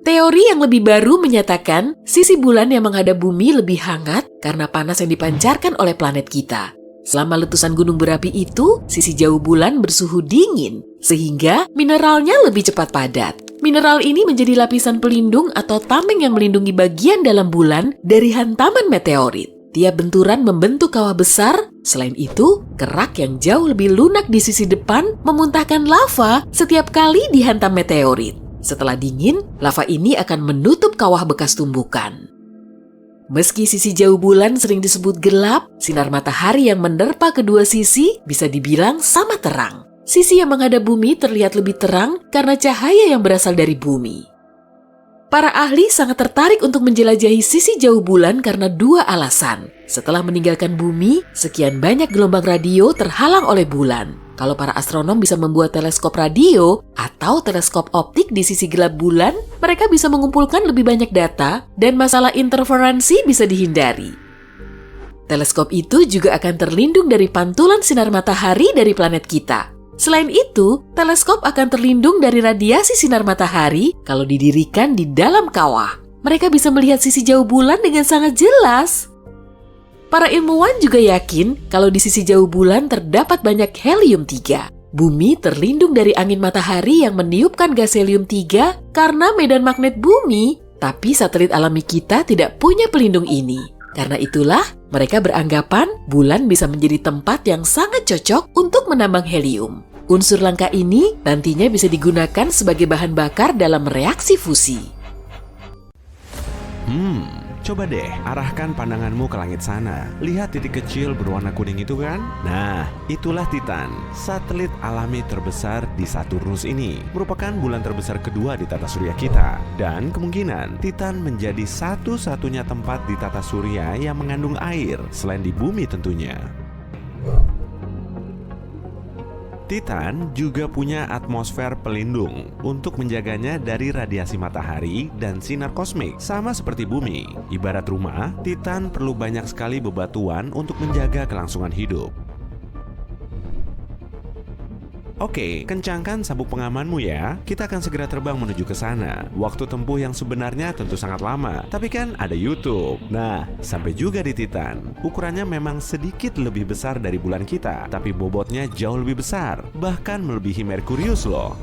Teori yang lebih baru menyatakan sisi bulan yang menghadap bumi lebih hangat karena panas yang dipancarkan oleh planet kita. Selama letusan gunung berapi itu, sisi jauh bulan bersuhu dingin, sehingga mineralnya lebih cepat padat. Mineral ini menjadi lapisan pelindung atau tameng yang melindungi bagian dalam bulan dari hantaman meteorit. Tiap benturan membentuk kawah besar. Selain itu, kerak yang jauh lebih lunak di sisi depan memuntahkan lava setiap kali dihantam meteorit. Setelah dingin, lava ini akan menutup kawah bekas tumbukan. Meski sisi jauh bulan sering disebut gelap, sinar matahari yang menerpa kedua sisi bisa dibilang sama terang. Sisi yang menghadap bumi terlihat lebih terang karena cahaya yang berasal dari bumi. Para ahli sangat tertarik untuk menjelajahi sisi jauh bulan karena 2 alasan. Setelah meninggalkan bumi, sekian banyak gelombang radio terhalang oleh bulan. Kalau para astronom bisa membuat teleskop radio atau teleskop optik di sisi gelap bulan, mereka bisa mengumpulkan lebih banyak data dan masalah interferensi bisa dihindari. Teleskop itu juga akan terlindung dari pantulan sinar matahari dari planet kita. Selain itu, teleskop akan terlindung dari radiasi sinar matahari kalau didirikan di dalam kawah. Mereka bisa melihat sisi jauh bulan dengan sangat jelas. Para ilmuwan juga yakin kalau di sisi jauh bulan terdapat banyak helium-3. Bumi terlindung dari angin matahari yang meniupkan gas helium-3 karena medan magnet bumi, tapi satelit alami kita tidak punya pelindung ini. Karena itulah, mereka beranggapan bulan bisa menjadi tempat yang sangat cocok untuk menambang helium. Unsur langka ini nantinya bisa digunakan sebagai bahan bakar dalam reaksi fusi. Coba deh arahkan pandanganmu ke langit sana. Lihat titik kecil berwarna kuning itu kan? Nah, itulah Titan, satelit alami terbesar di Saturnus ini. Merupakan bulan terbesar kedua di tata surya kita. Dan kemungkinan Titan menjadi satu-satunya tempat di tata surya yang mengandung air, selain di bumi tentunya. Titan juga punya atmosfer pelindung untuk menjaganya dari radiasi matahari dan sinar kosmik. Sama seperti bumi, ibarat rumah, Titan perlu banyak sekali bebatuan untuk menjaga kelangsungan hidup. Oke, kencangkan sabuk pengamanmu ya. Kita akan segera terbang menuju ke sana. Waktu tempuh yang sebenarnya tentu sangat lama, tapi kan ada YouTube. Nah, sampai juga di Titan. Ukurannya memang sedikit lebih besar dari bulan kita, tapi bobotnya jauh lebih besar, bahkan melebihi Merkurius loh.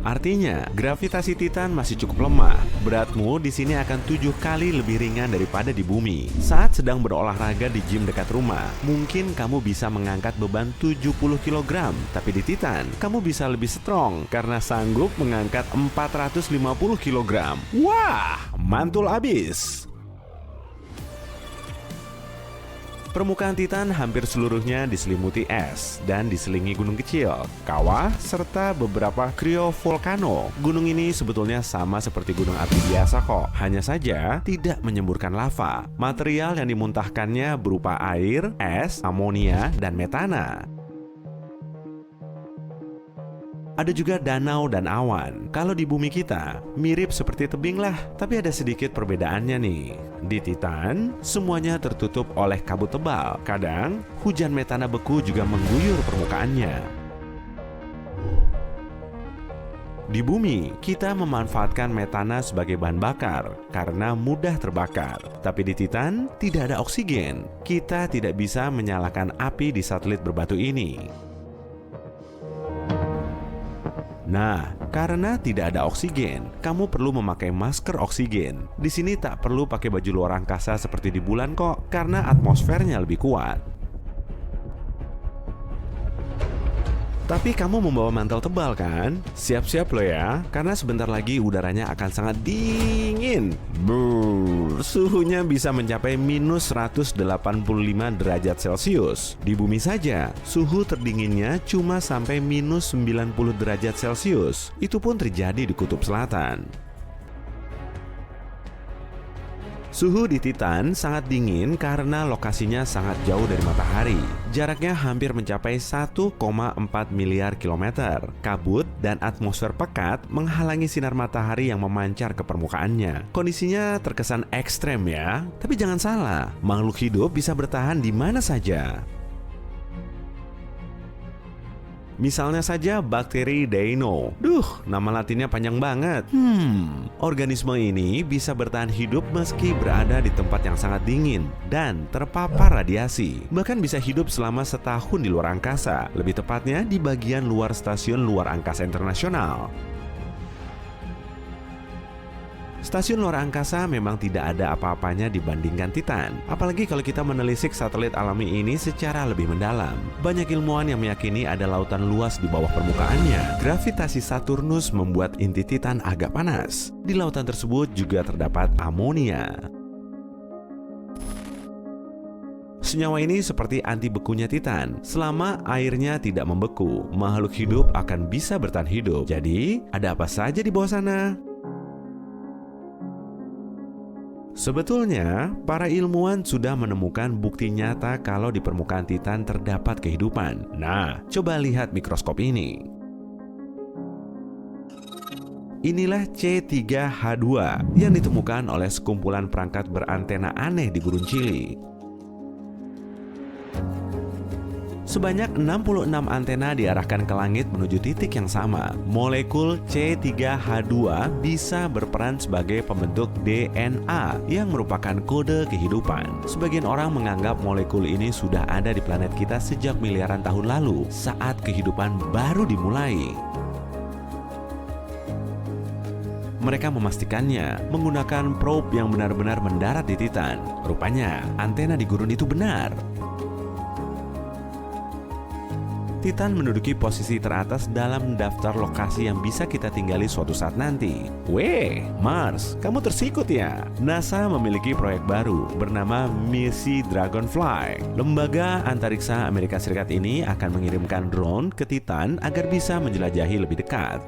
Artinya, gravitasi Titan masih cukup lemah. Beratmu di sini akan 7 kali lebih ringan daripada di bumi. Saat sedang berolahraga di gym dekat rumah, mungkin kamu bisa mengangkat beban 70 kg. Tapi di Titan, kamu bisa lebih strong karena sanggup mengangkat 450 kg. Wah, mantul abis! Permukaan Titan hampir seluruhnya diselimuti es dan diselingi gunung kecil, kawah, serta beberapa cryovolcano. Gunung ini sebetulnya sama seperti gunung api biasa kok, hanya saja tidak menyemburkan lava. Material yang dimuntahkannya berupa air, es, amonia, dan metana. Ada juga danau dan awan. Kalau di bumi kita, mirip seperti tebing lah, tapi ada sedikit perbedaannya nih. Di Titan, semuanya tertutup oleh kabut tebal. Kadang, hujan metana beku juga mengguyur permukaannya. Di bumi, kita memanfaatkan metana sebagai bahan bakar karena mudah terbakar. Tapi di Titan, tidak ada oksigen. Kita tidak bisa menyalakan api di satelit berbatu ini. Nah, karena tidak ada oksigen, kamu perlu memakai masker oksigen. Di sini tak perlu pakai baju luar angkasa seperti di bulan kok, karena atmosfernya lebih kuat. Tapi kamu membawa mantel tebal kan? Siap-siap lo ya, karena sebentar lagi udaranya akan sangat dingin. Suhunya bisa mencapai minus 185 derajat Celcius. Di bumi saja, suhu terdinginnya cuma sampai minus 90 derajat Celcius. Itu pun terjadi di kutub selatan. Suhu di Titan sangat dingin karena lokasinya sangat jauh dari matahari. Jaraknya hampir mencapai 1,4 miliar kilometer. Kabut dan atmosfer pekat menghalangi sinar matahari yang memancar ke permukaannya. Kondisinya terkesan ekstrem ya. Tapi jangan salah, makhluk hidup bisa bertahan di mana saja. Misalnya saja bakteri Deino. Nama latinnya panjang banget. Organisme ini bisa bertahan hidup meski berada di tempat yang sangat dingin dan terpapar radiasi. Bahkan bisa hidup selama setahun di luar angkasa, lebih tepatnya di bagian luar Stasiun Luar Angkasa Internasional. Stasiun luar angkasa memang tidak ada apa-apanya dibandingkan Titan, apalagi kalau kita menelisik satelit alami ini secara lebih mendalam. Banyak ilmuwan yang meyakini ada lautan luas di bawah permukaannya. Gravitasi Saturnus membuat inti Titan agak panas. Di lautan tersebut juga terdapat amonia. Senyawa ini seperti anti bekunya Titan. Selama airnya tidak membeku, makhluk hidup akan bisa bertahan hidup. Jadi, ada apa saja di bawah sana? Sebetulnya, para ilmuwan sudah menemukan bukti nyata kalau di permukaan Titan terdapat kehidupan. Nah, coba lihat mikroskop ini. Inilah C3H2 yang ditemukan oleh sekumpulan perangkat berantena aneh di Gurun Chili. Sebanyak 66 antena diarahkan ke langit menuju titik yang sama. Molekul C3H2 bisa berperan sebagai pembentuk DNA yang merupakan kode kehidupan. Sebagian orang menganggap molekul ini sudah ada di planet kita sejak miliaran tahun lalu, saat kehidupan baru dimulai. Mereka memastikannya menggunakan probe yang benar-benar mendarat di Titan. Rupanya, antena di gurun itu benar. Titan menduduki posisi teratas dalam daftar lokasi yang bisa kita tinggali suatu saat nanti. Weh, Mars, kamu tersikut ya? NASA memiliki proyek baru bernama Misi Dragonfly. Lembaga antariksa Amerika Serikat ini akan mengirimkan drone ke Titan agar bisa menjelajahi lebih dekat.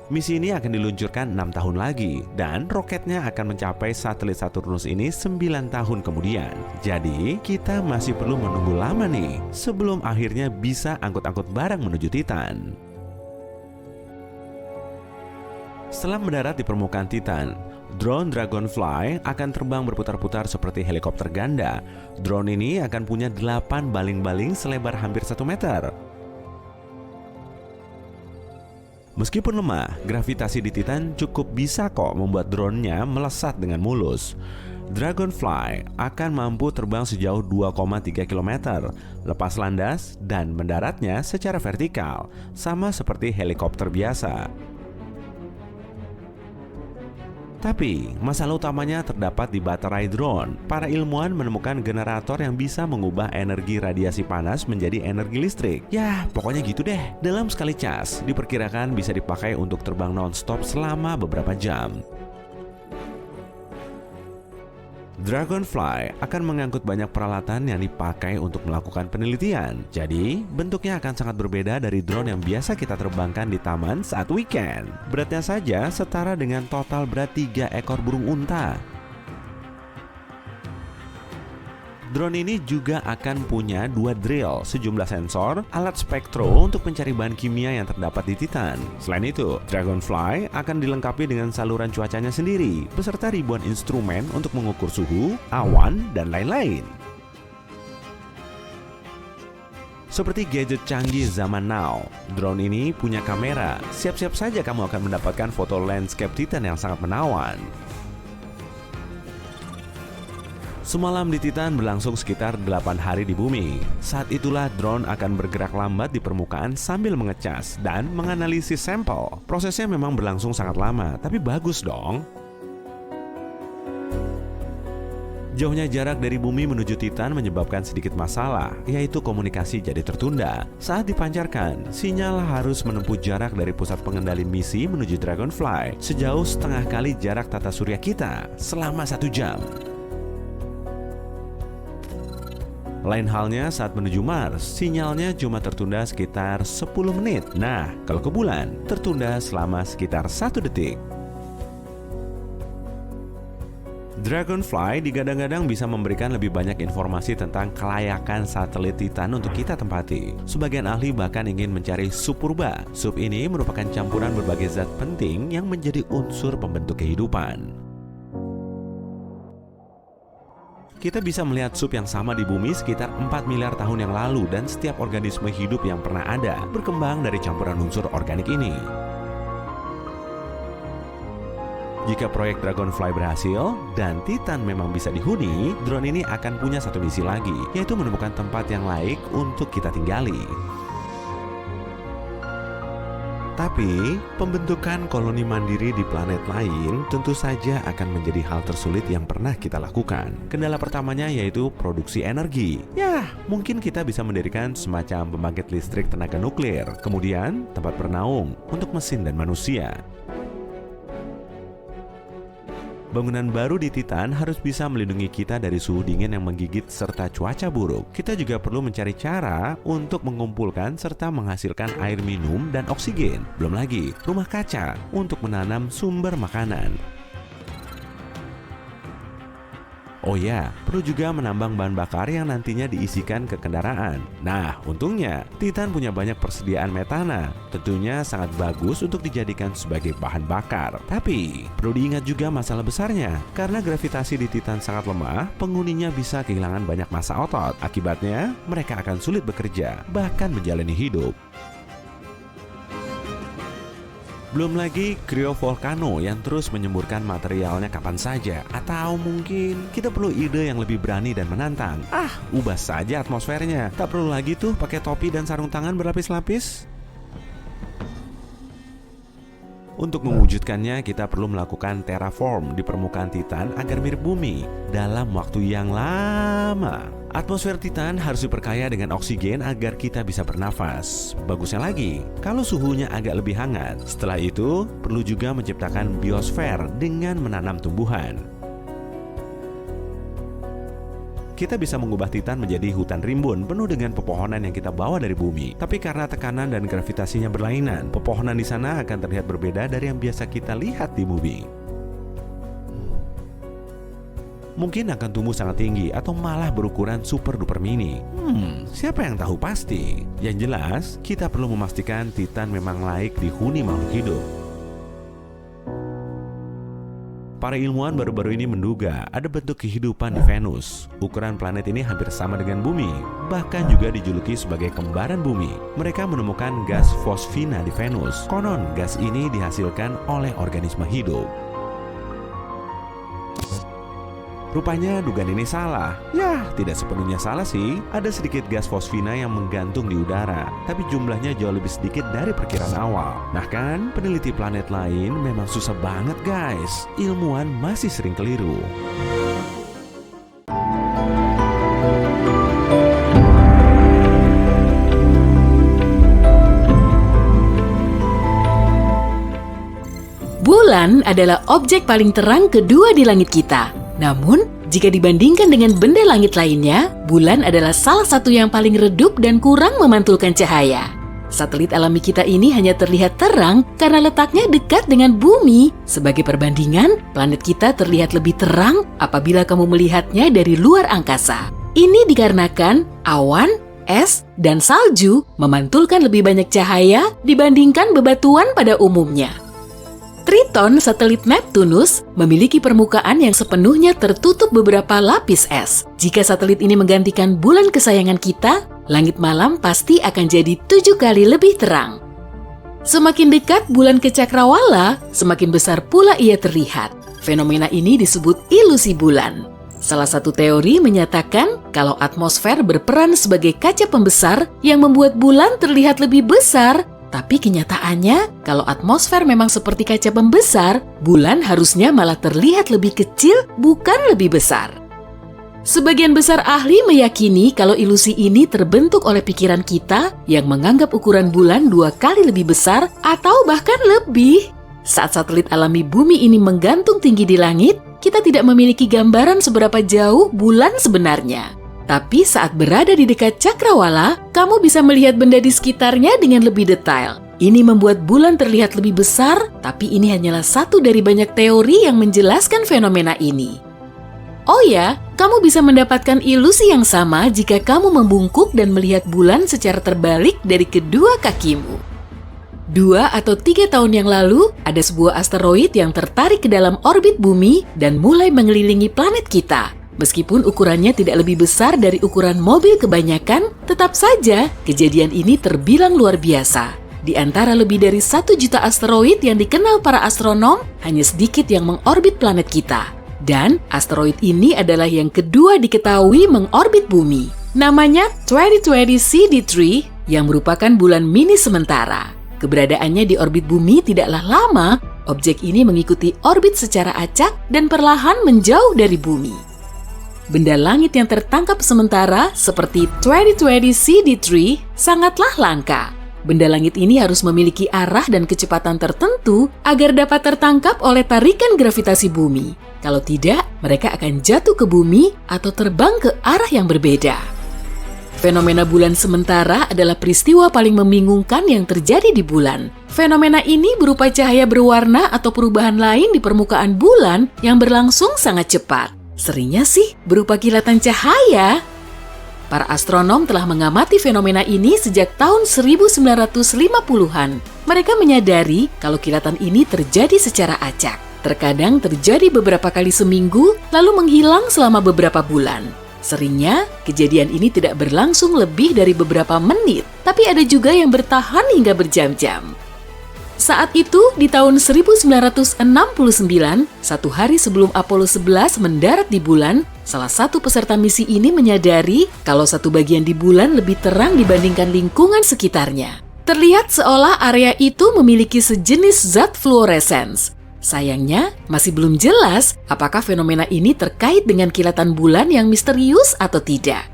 Misi ini akan diluncurkan 6 tahun lagi dan roketnya akan mencapai satelit Saturnus ini 9 tahun kemudian. Jadi kita masih perlu menunggu lama nih sebelum akhirnya bisa angkut-angkut barang menuju Titan. Setelah mendarat di permukaan Titan, drone Dragonfly akan terbang berputar-putar seperti helikopter ganda. Drone ini akan punya 8 baling-baling selebar hampir 1 meter. Meskipun lemah, gravitasi di Titan cukup bisa kok membuat drone-nya melesat dengan mulus. Dragonfly akan mampu terbang sejauh 2,3 km, lepas landas, dan mendaratnya secara vertikal, sama seperti helikopter biasa. Tapi, masalah utamanya terdapat di baterai drone. Para ilmuwan menemukan generator yang bisa mengubah energi radiasi panas menjadi energi listrik. Ya, pokoknya gitu deh. Dalam sekali cas, diperkirakan bisa dipakai untuk terbang non-stop selama beberapa jam. Dragonfly akan mengangkut banyak peralatan yang dipakai untuk melakukan penelitian. Jadi, bentuknya akan sangat berbeda dari drone yang biasa kita terbangkan di taman saat weekend. Beratnya saja setara dengan total berat 3 ekor burung unta. Drone ini juga akan punya 2 drill, sejumlah sensor, alat spektro untuk mencari bahan kimia yang terdapat di Titan. Selain itu, Dragonfly akan dilengkapi dengan saluran cuacanya sendiri, beserta ribuan instrumen untuk mengukur suhu, awan, dan lain-lain. Seperti gadget canggih zaman now, drone ini punya kamera. Siap-siap saja kamu akan mendapatkan foto landscape Titan yang sangat menawan. Semalam di Titan berlangsung sekitar 8 hari di bumi. Saat itulah drone akan bergerak lambat di permukaan sambil mengecas dan menganalisis sampel. Prosesnya memang berlangsung sangat lama, tapi bagus dong. Jauhnya jarak dari bumi menuju Titan menyebabkan sedikit masalah, yaitu komunikasi jadi tertunda. Saat dipancarkan, sinyal harus menempuh jarak dari pusat pengendali misi menuju Dragonfly sejauh setengah kali jarak tata surya kita selama 1 jam. Lain halnya saat menuju Mars, sinyalnya cuma tertunda sekitar 10 menit. Nah, kalau ke bulan, tertunda selama sekitar 1 detik. Dragonfly digadang-gadang bisa memberikan lebih banyak informasi tentang kelayakan satelit Titan untuk kita tempati. Sebagian ahli bahkan ingin mencari sup purba. Sup ini merupakan campuran berbagai zat penting yang menjadi unsur pembentuk kehidupan. Kita bisa melihat sup yang sama di bumi sekitar 4 miliar tahun yang lalu dan setiap organisme hidup yang pernah ada berkembang dari campuran unsur organik ini. Jika proyek Dragonfly berhasil dan Titan memang bisa dihuni, drone ini akan punya satu misi lagi, yaitu menemukan tempat yang laik untuk kita tinggali. Tapi, pembentukan koloni mandiri di planet lain tentu saja akan menjadi hal tersulit yang pernah kita lakukan. Kendala pertamanya yaitu produksi energi. Ya, mungkin kita bisa mendirikan semacam pembangkit listrik tenaga nuklir, kemudian tempat bernaung untuk mesin dan manusia. Bangunan baru di Titan harus bisa melindungi kita dari suhu dingin yang menggigit serta cuaca buruk. Kita juga perlu mencari cara untuk mengumpulkan serta menghasilkan air minum dan oksigen. Belum lagi rumah kaca untuk menanam sumber makanan. Oh ya, perlu juga menambang bahan bakar yang nantinya diisikan ke kendaraan. Nah, untungnya Titan punya banyak persediaan metana. Tentunya sangat bagus untuk dijadikan sebagai bahan bakar. Tapi, perlu diingat juga masalah besarnya. Karena gravitasi di Titan sangat lemah, penghuninya bisa kehilangan banyak massa otot. Akibatnya, mereka akan sulit bekerja, bahkan menjalani hidup. Belum lagi kriovolcano yang terus menyemburkan materialnya kapan saja. Atau mungkin kita perlu ide yang lebih berani dan menantang. Ubah saja atmosfernya. Tak perlu lagi tuh pakai topi dan sarung tangan berlapis-lapis. Untuk mewujudkannya, kita perlu melakukan terraform di permukaan Titan agar mirip bumi dalam waktu yang lama. Atmosfer Titan harus diperkaya dengan oksigen agar kita bisa bernafas. Bagusnya lagi, kalau suhunya agak lebih hangat. Setelah itu, perlu juga menciptakan biosfer dengan menanam tumbuhan. Kita bisa mengubah Titan menjadi hutan rimbun penuh dengan pepohonan yang kita bawa dari bumi. Tapi karena tekanan dan gravitasinya berlainan, pepohonan di sana akan terlihat berbeda dari yang biasa kita lihat di bumi. Mungkin akan tumbuh sangat tinggi atau malah berukuran super duper mini. Siapa yang tahu pasti? Yang jelas, kita perlu memastikan Titan memang laik dihuni makhluk hidup. Para ilmuwan baru-baru ini menduga ada bentuk kehidupan di Venus. Ukuran planet ini hampir sama dengan bumi, bahkan juga dijuluki sebagai kembaran bumi. Mereka menemukan gas fosfina di Venus. Konon gas ini dihasilkan oleh organisme hidup. Rupanya dugaan ini salah. Ya, tidak sepenuhnya salah sih. Ada sedikit gas fosfina yang menggantung di udara, tapi jumlahnya jauh lebih sedikit dari perkiraan awal. Nah kan, peneliti planet lain memang susah banget guys. Ilmuwan masih sering keliru. Bulan adalah objek paling terang kedua di langit kita. Namun, jika dibandingkan dengan benda langit lainnya, bulan adalah salah satu yang paling redup dan kurang memantulkan cahaya. Satelit alami kita ini hanya terlihat terang karena letaknya dekat dengan bumi. Sebagai perbandingan, planet kita terlihat lebih terang apabila kamu melihatnya dari luar angkasa. Ini dikarenakan awan, es, dan salju memantulkan lebih banyak cahaya dibandingkan bebatuan pada umumnya. Triton, satelit Neptunus, memiliki permukaan yang sepenuhnya tertutup beberapa lapis es. Jika satelit ini menggantikan bulan kesayangan kita, langit malam pasti akan jadi 7 kali lebih terang. Semakin dekat bulan ke cakrawala, semakin besar pula ia terlihat. Fenomena ini disebut ilusi bulan. Salah satu teori menyatakan kalau atmosfer berperan sebagai kaca pembesar yang membuat bulan terlihat lebih besar. Tapi kenyataannya, kalau atmosfer memang seperti kaca pembesar, bulan harusnya malah terlihat lebih kecil, bukan lebih besar. Sebagian besar ahli meyakini kalau ilusi ini terbentuk oleh pikiran kita yang menganggap ukuran bulan 2 kali lebih besar atau bahkan lebih. Saat satelit alami bumi ini menggantung tinggi di langit, kita tidak memiliki gambaran seberapa jauh bulan sebenarnya. Tapi saat berada di dekat cakrawala, kamu bisa melihat benda di sekitarnya dengan lebih detail. Ini membuat bulan terlihat lebih besar, tapi ini hanyalah satu dari banyak teori yang menjelaskan fenomena ini. Oh ya, kamu bisa mendapatkan ilusi yang sama jika kamu membungkuk dan melihat bulan secara terbalik dari kedua kakimu. 2 atau 3 tahun yang lalu, ada sebuah asteroid yang tertarik ke dalam orbit bumi dan mulai mengelilingi planet kita. Meskipun ukurannya tidak lebih besar dari ukuran mobil kebanyakan, tetap saja kejadian ini terbilang luar biasa. Di antara lebih dari 1 juta asteroid yang dikenal para astronom, hanya sedikit yang mengorbit planet kita. Dan asteroid ini adalah yang kedua diketahui mengorbit bumi. Namanya 2020 CD3 yang merupakan bulan mini sementara. Keberadaannya di orbit bumi tidaklah lama, objek ini mengikuti orbit secara acak dan perlahan menjauh dari bumi. Benda langit yang tertangkap sementara seperti 2020 CD3 sangatlah langka. Benda langit ini harus memiliki arah dan kecepatan tertentu agar dapat tertangkap oleh tarikan gravitasi bumi. Kalau tidak, mereka akan jatuh ke bumi atau terbang ke arah yang berbeda. Fenomena bulan sementara adalah peristiwa paling membingungkan yang terjadi di bulan. Fenomena ini berupa cahaya berwarna atau perubahan lain di permukaan bulan yang berlangsung sangat cepat. Seringnya sih berupa kilatan cahaya. Para astronom telah mengamati fenomena ini sejak tahun 1950-an. Mereka menyadari kalau kilatan ini terjadi secara acak. Terkadang terjadi beberapa kali seminggu, lalu menghilang selama beberapa bulan. Seringnya, kejadian ini tidak berlangsung lebih dari beberapa menit, tapi ada juga yang bertahan hingga berjam-jam. Saat itu, di tahun 1969, satu hari sebelum Apollo 11 mendarat di bulan, salah satu peserta misi ini menyadari kalau satu bagian di bulan lebih terang dibandingkan lingkungan sekitarnya. Terlihat seolah area itu memiliki sejenis zat fluoresens. Sayangnya, masih belum jelas apakah fenomena ini terkait dengan kilatan bulan yang misterius atau tidak.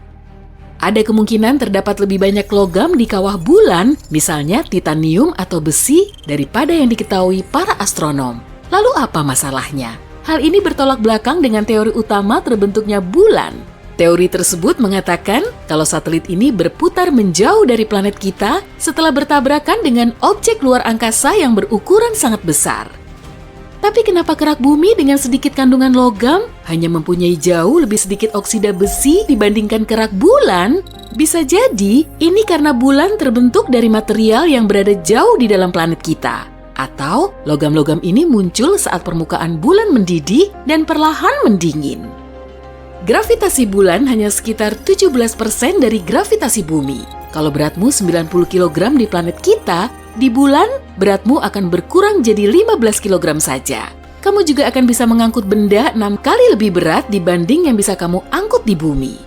Ada kemungkinan terdapat lebih banyak logam di kawah bulan, misalnya titanium atau besi, daripada yang diketahui para astronom. Lalu apa masalahnya? Hal ini bertolak belakang dengan teori utama terbentuknya bulan. Teori tersebut mengatakan kalau satelit ini berputar menjauh dari planet kita setelah bertabrakan dengan objek luar angkasa yang berukuran sangat besar. Tapi kenapa kerak bumi dengan sedikit kandungan logam hanya mempunyai jauh lebih sedikit oksida besi dibandingkan kerak bulan? Bisa jadi ini karena bulan terbentuk dari material yang berada jauh di dalam planet kita. Atau logam-logam ini muncul saat permukaan bulan mendidih dan perlahan mendingin. Gravitasi bulan hanya sekitar 17% dari gravitasi bumi. Kalau beratmu 90 kg di planet kita, di bulan, beratmu akan berkurang jadi 15 kg saja. Kamu juga akan bisa mengangkut benda 6 kali lebih berat dibanding yang bisa kamu angkut di bumi.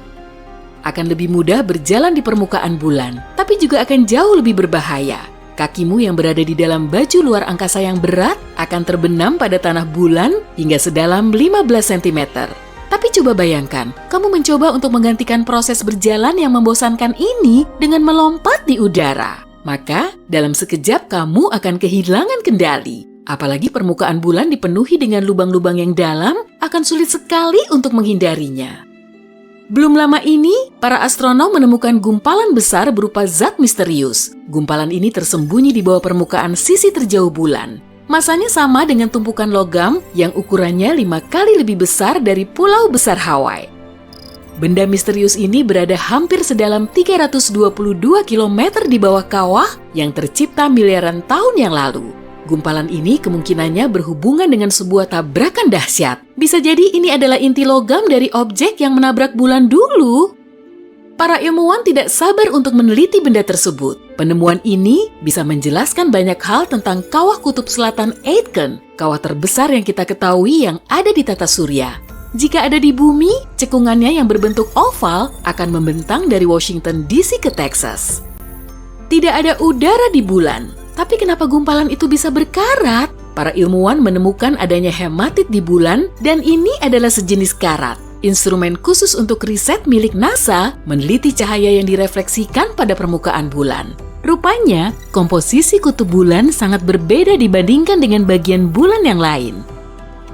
Akan lebih mudah berjalan di permukaan bulan, tapi juga akan jauh lebih berbahaya. Kakimu yang berada di dalam baju luar angkasa yang berat akan terbenam pada tanah bulan hingga sedalam 15 cm. Tapi coba bayangkan, kamu mencoba untuk menggantikan proses berjalan yang membosankan ini dengan melompat di udara. Maka, dalam sekejap kamu akan kehilangan kendali. Apalagi permukaan bulan dipenuhi dengan lubang-lubang yang dalam, akan sulit sekali untuk menghindarinya. Belum lama ini, para astronom menemukan gumpalan besar berupa zat misterius. Gumpalan ini tersembunyi di bawah permukaan sisi terjauh bulan. Masanya sama dengan tumpukan logam yang ukurannya 5 kali lebih besar dari pulau besar Hawaii. Benda misterius ini berada hampir sedalam 322 km di bawah kawah yang tercipta miliaran tahun yang lalu. Gumpalan ini kemungkinannya berhubungan dengan sebuah tabrakan dahsyat. Bisa jadi ini adalah inti logam dari objek yang menabrak bulan dulu. Para ilmuwan tidak sabar untuk meneliti benda tersebut. Penemuan ini bisa menjelaskan banyak hal tentang kawah kutub selatan Aitken, kawah terbesar yang kita ketahui yang ada di tata surya. Jika ada di bumi, cekungannya yang berbentuk oval akan membentang dari Washington DC ke Texas. Tidak ada udara di bulan, tapi kenapa gumpalan itu bisa berkarat? Para ilmuwan menemukan adanya hematit di bulan dan ini adalah sejenis karat. Instrumen khusus untuk riset milik NASA meneliti cahaya yang direfleksikan pada permukaan bulan. Rupanya, komposisi kutub bulan sangat berbeda dibandingkan dengan bagian bulan yang lain.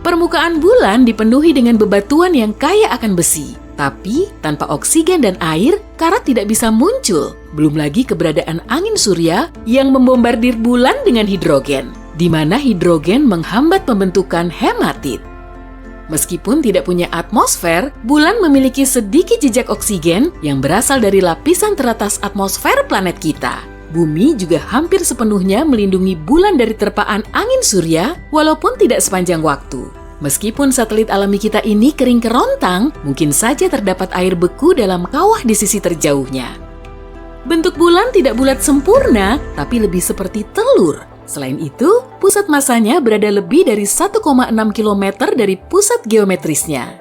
Permukaan bulan dipenuhi dengan bebatuan yang kaya akan besi. Tapi, tanpa oksigen dan air, karat tidak bisa muncul. Belum lagi keberadaan angin surya yang membombardir bulan dengan hidrogen, di mana hidrogen menghambat pembentukan hematit. Meskipun tidak punya atmosfer, bulan memiliki sedikit jejak oksigen yang berasal dari lapisan teratas atmosfer planet kita. Bumi juga hampir sepenuhnya melindungi bulan dari terpaan angin surya, walaupun tidak sepanjang waktu. Meskipun satelit alami kita ini kering kerontang, mungkin saja terdapat air beku dalam kawah di sisi terjauhnya. Bentuk bulan tidak bulat sempurna, tapi lebih seperti telur. Selain itu, pusat masanya berada lebih dari 1,6 km dari pusat geometrisnya.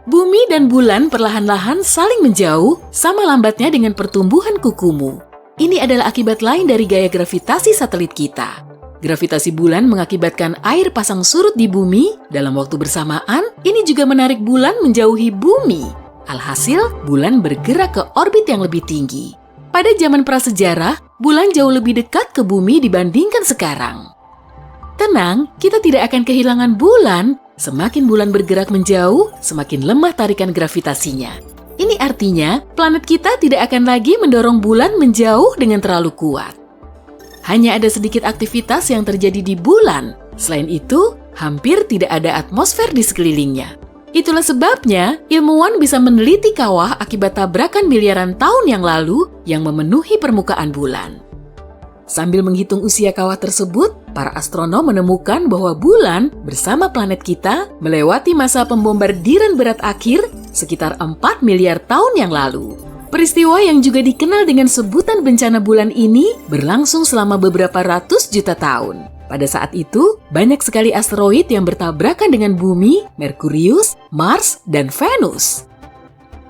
Bumi dan bulan perlahan-lahan saling menjauh, sama lambatnya dengan pertumbuhan kukumu. Ini adalah akibat lain dari gaya gravitasi satelit kita. Gravitasi bulan mengakibatkan air pasang surut di bumi. Dalam waktu bersamaan, ini juga menarik bulan menjauhi bumi. Alhasil, bulan bergerak ke orbit yang lebih tinggi. Pada zaman prasejarah, bulan jauh lebih dekat ke bumi dibandingkan sekarang. Tenang, kita tidak akan kehilangan bulan. Semakin bulan bergerak menjauh, semakin lemah tarikan gravitasinya. Ini artinya, planet kita tidak akan lagi mendorong bulan menjauh dengan terlalu kuat. Hanya ada sedikit aktivitas yang terjadi di bulan. Selain itu, hampir tidak ada atmosfer di sekelilingnya. Itulah sebabnya ilmuwan bisa meneliti kawah akibat tabrakan miliaran tahun yang lalu yang memenuhi permukaan bulan. Sambil menghitung usia kawah tersebut, para astronom menemukan bahwa bulan bersama planet kita melewati masa pembombardiran berat akhir sekitar 4 miliar tahun yang lalu. Peristiwa yang juga dikenal dengan sebutan bencana bulan ini berlangsung selama beberapa ratus juta tahun. Pada saat itu, banyak sekali asteroid yang bertabrakan dengan bumi, Merkurius, Mars, dan Venus.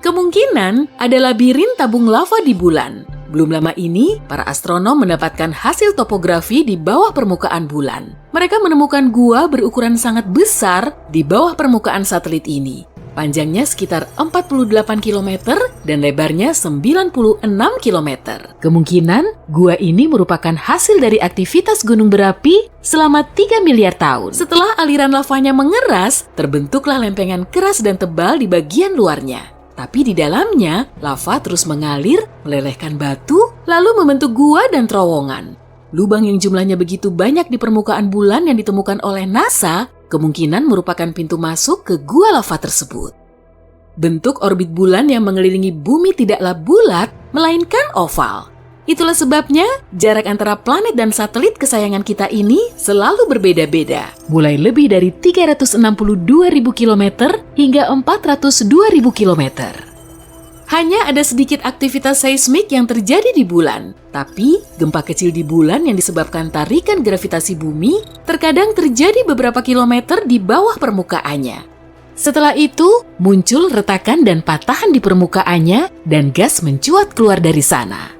Kemungkinan ada labirin tabung lava di bulan. Belum lama ini, para astronom mendapatkan hasil topografi di bawah permukaan bulan. Mereka menemukan gua berukuran sangat besar di bawah permukaan satelit ini. Panjangnya sekitar 48 km dan lebarnya 96 km. Kemungkinan gua ini merupakan hasil dari aktivitas gunung berapi selama 3 miliar tahun. Setelah aliran lavanya mengeras, terbentuklah lempengan keras dan tebal di bagian luarnya. Tapi di dalamnya, lava terus mengalir, melelehkan batu, lalu membentuk gua dan terowongan. Lubang yang jumlahnya begitu banyak di permukaan bulan yang ditemukan oleh NASA kemungkinan merupakan pintu masuk ke gua lava tersebut. Bentuk orbit bulan yang mengelilingi bumi tidaklah bulat, melainkan oval. Itulah sebabnya jarak antara planet dan satelit kesayangan kita ini selalu berbeda-beda. Mulai lebih dari 362.000 km hingga 402.000 km. Hanya ada sedikit aktivitas seismik yang terjadi di bulan. Tapi, gempa kecil di bulan yang disebabkan tarikan gravitasi bumi terkadang terjadi beberapa kilometer di bawah permukaannya. Setelah itu, muncul retakan dan patahan di permukaannya dan gas mencuat keluar dari sana.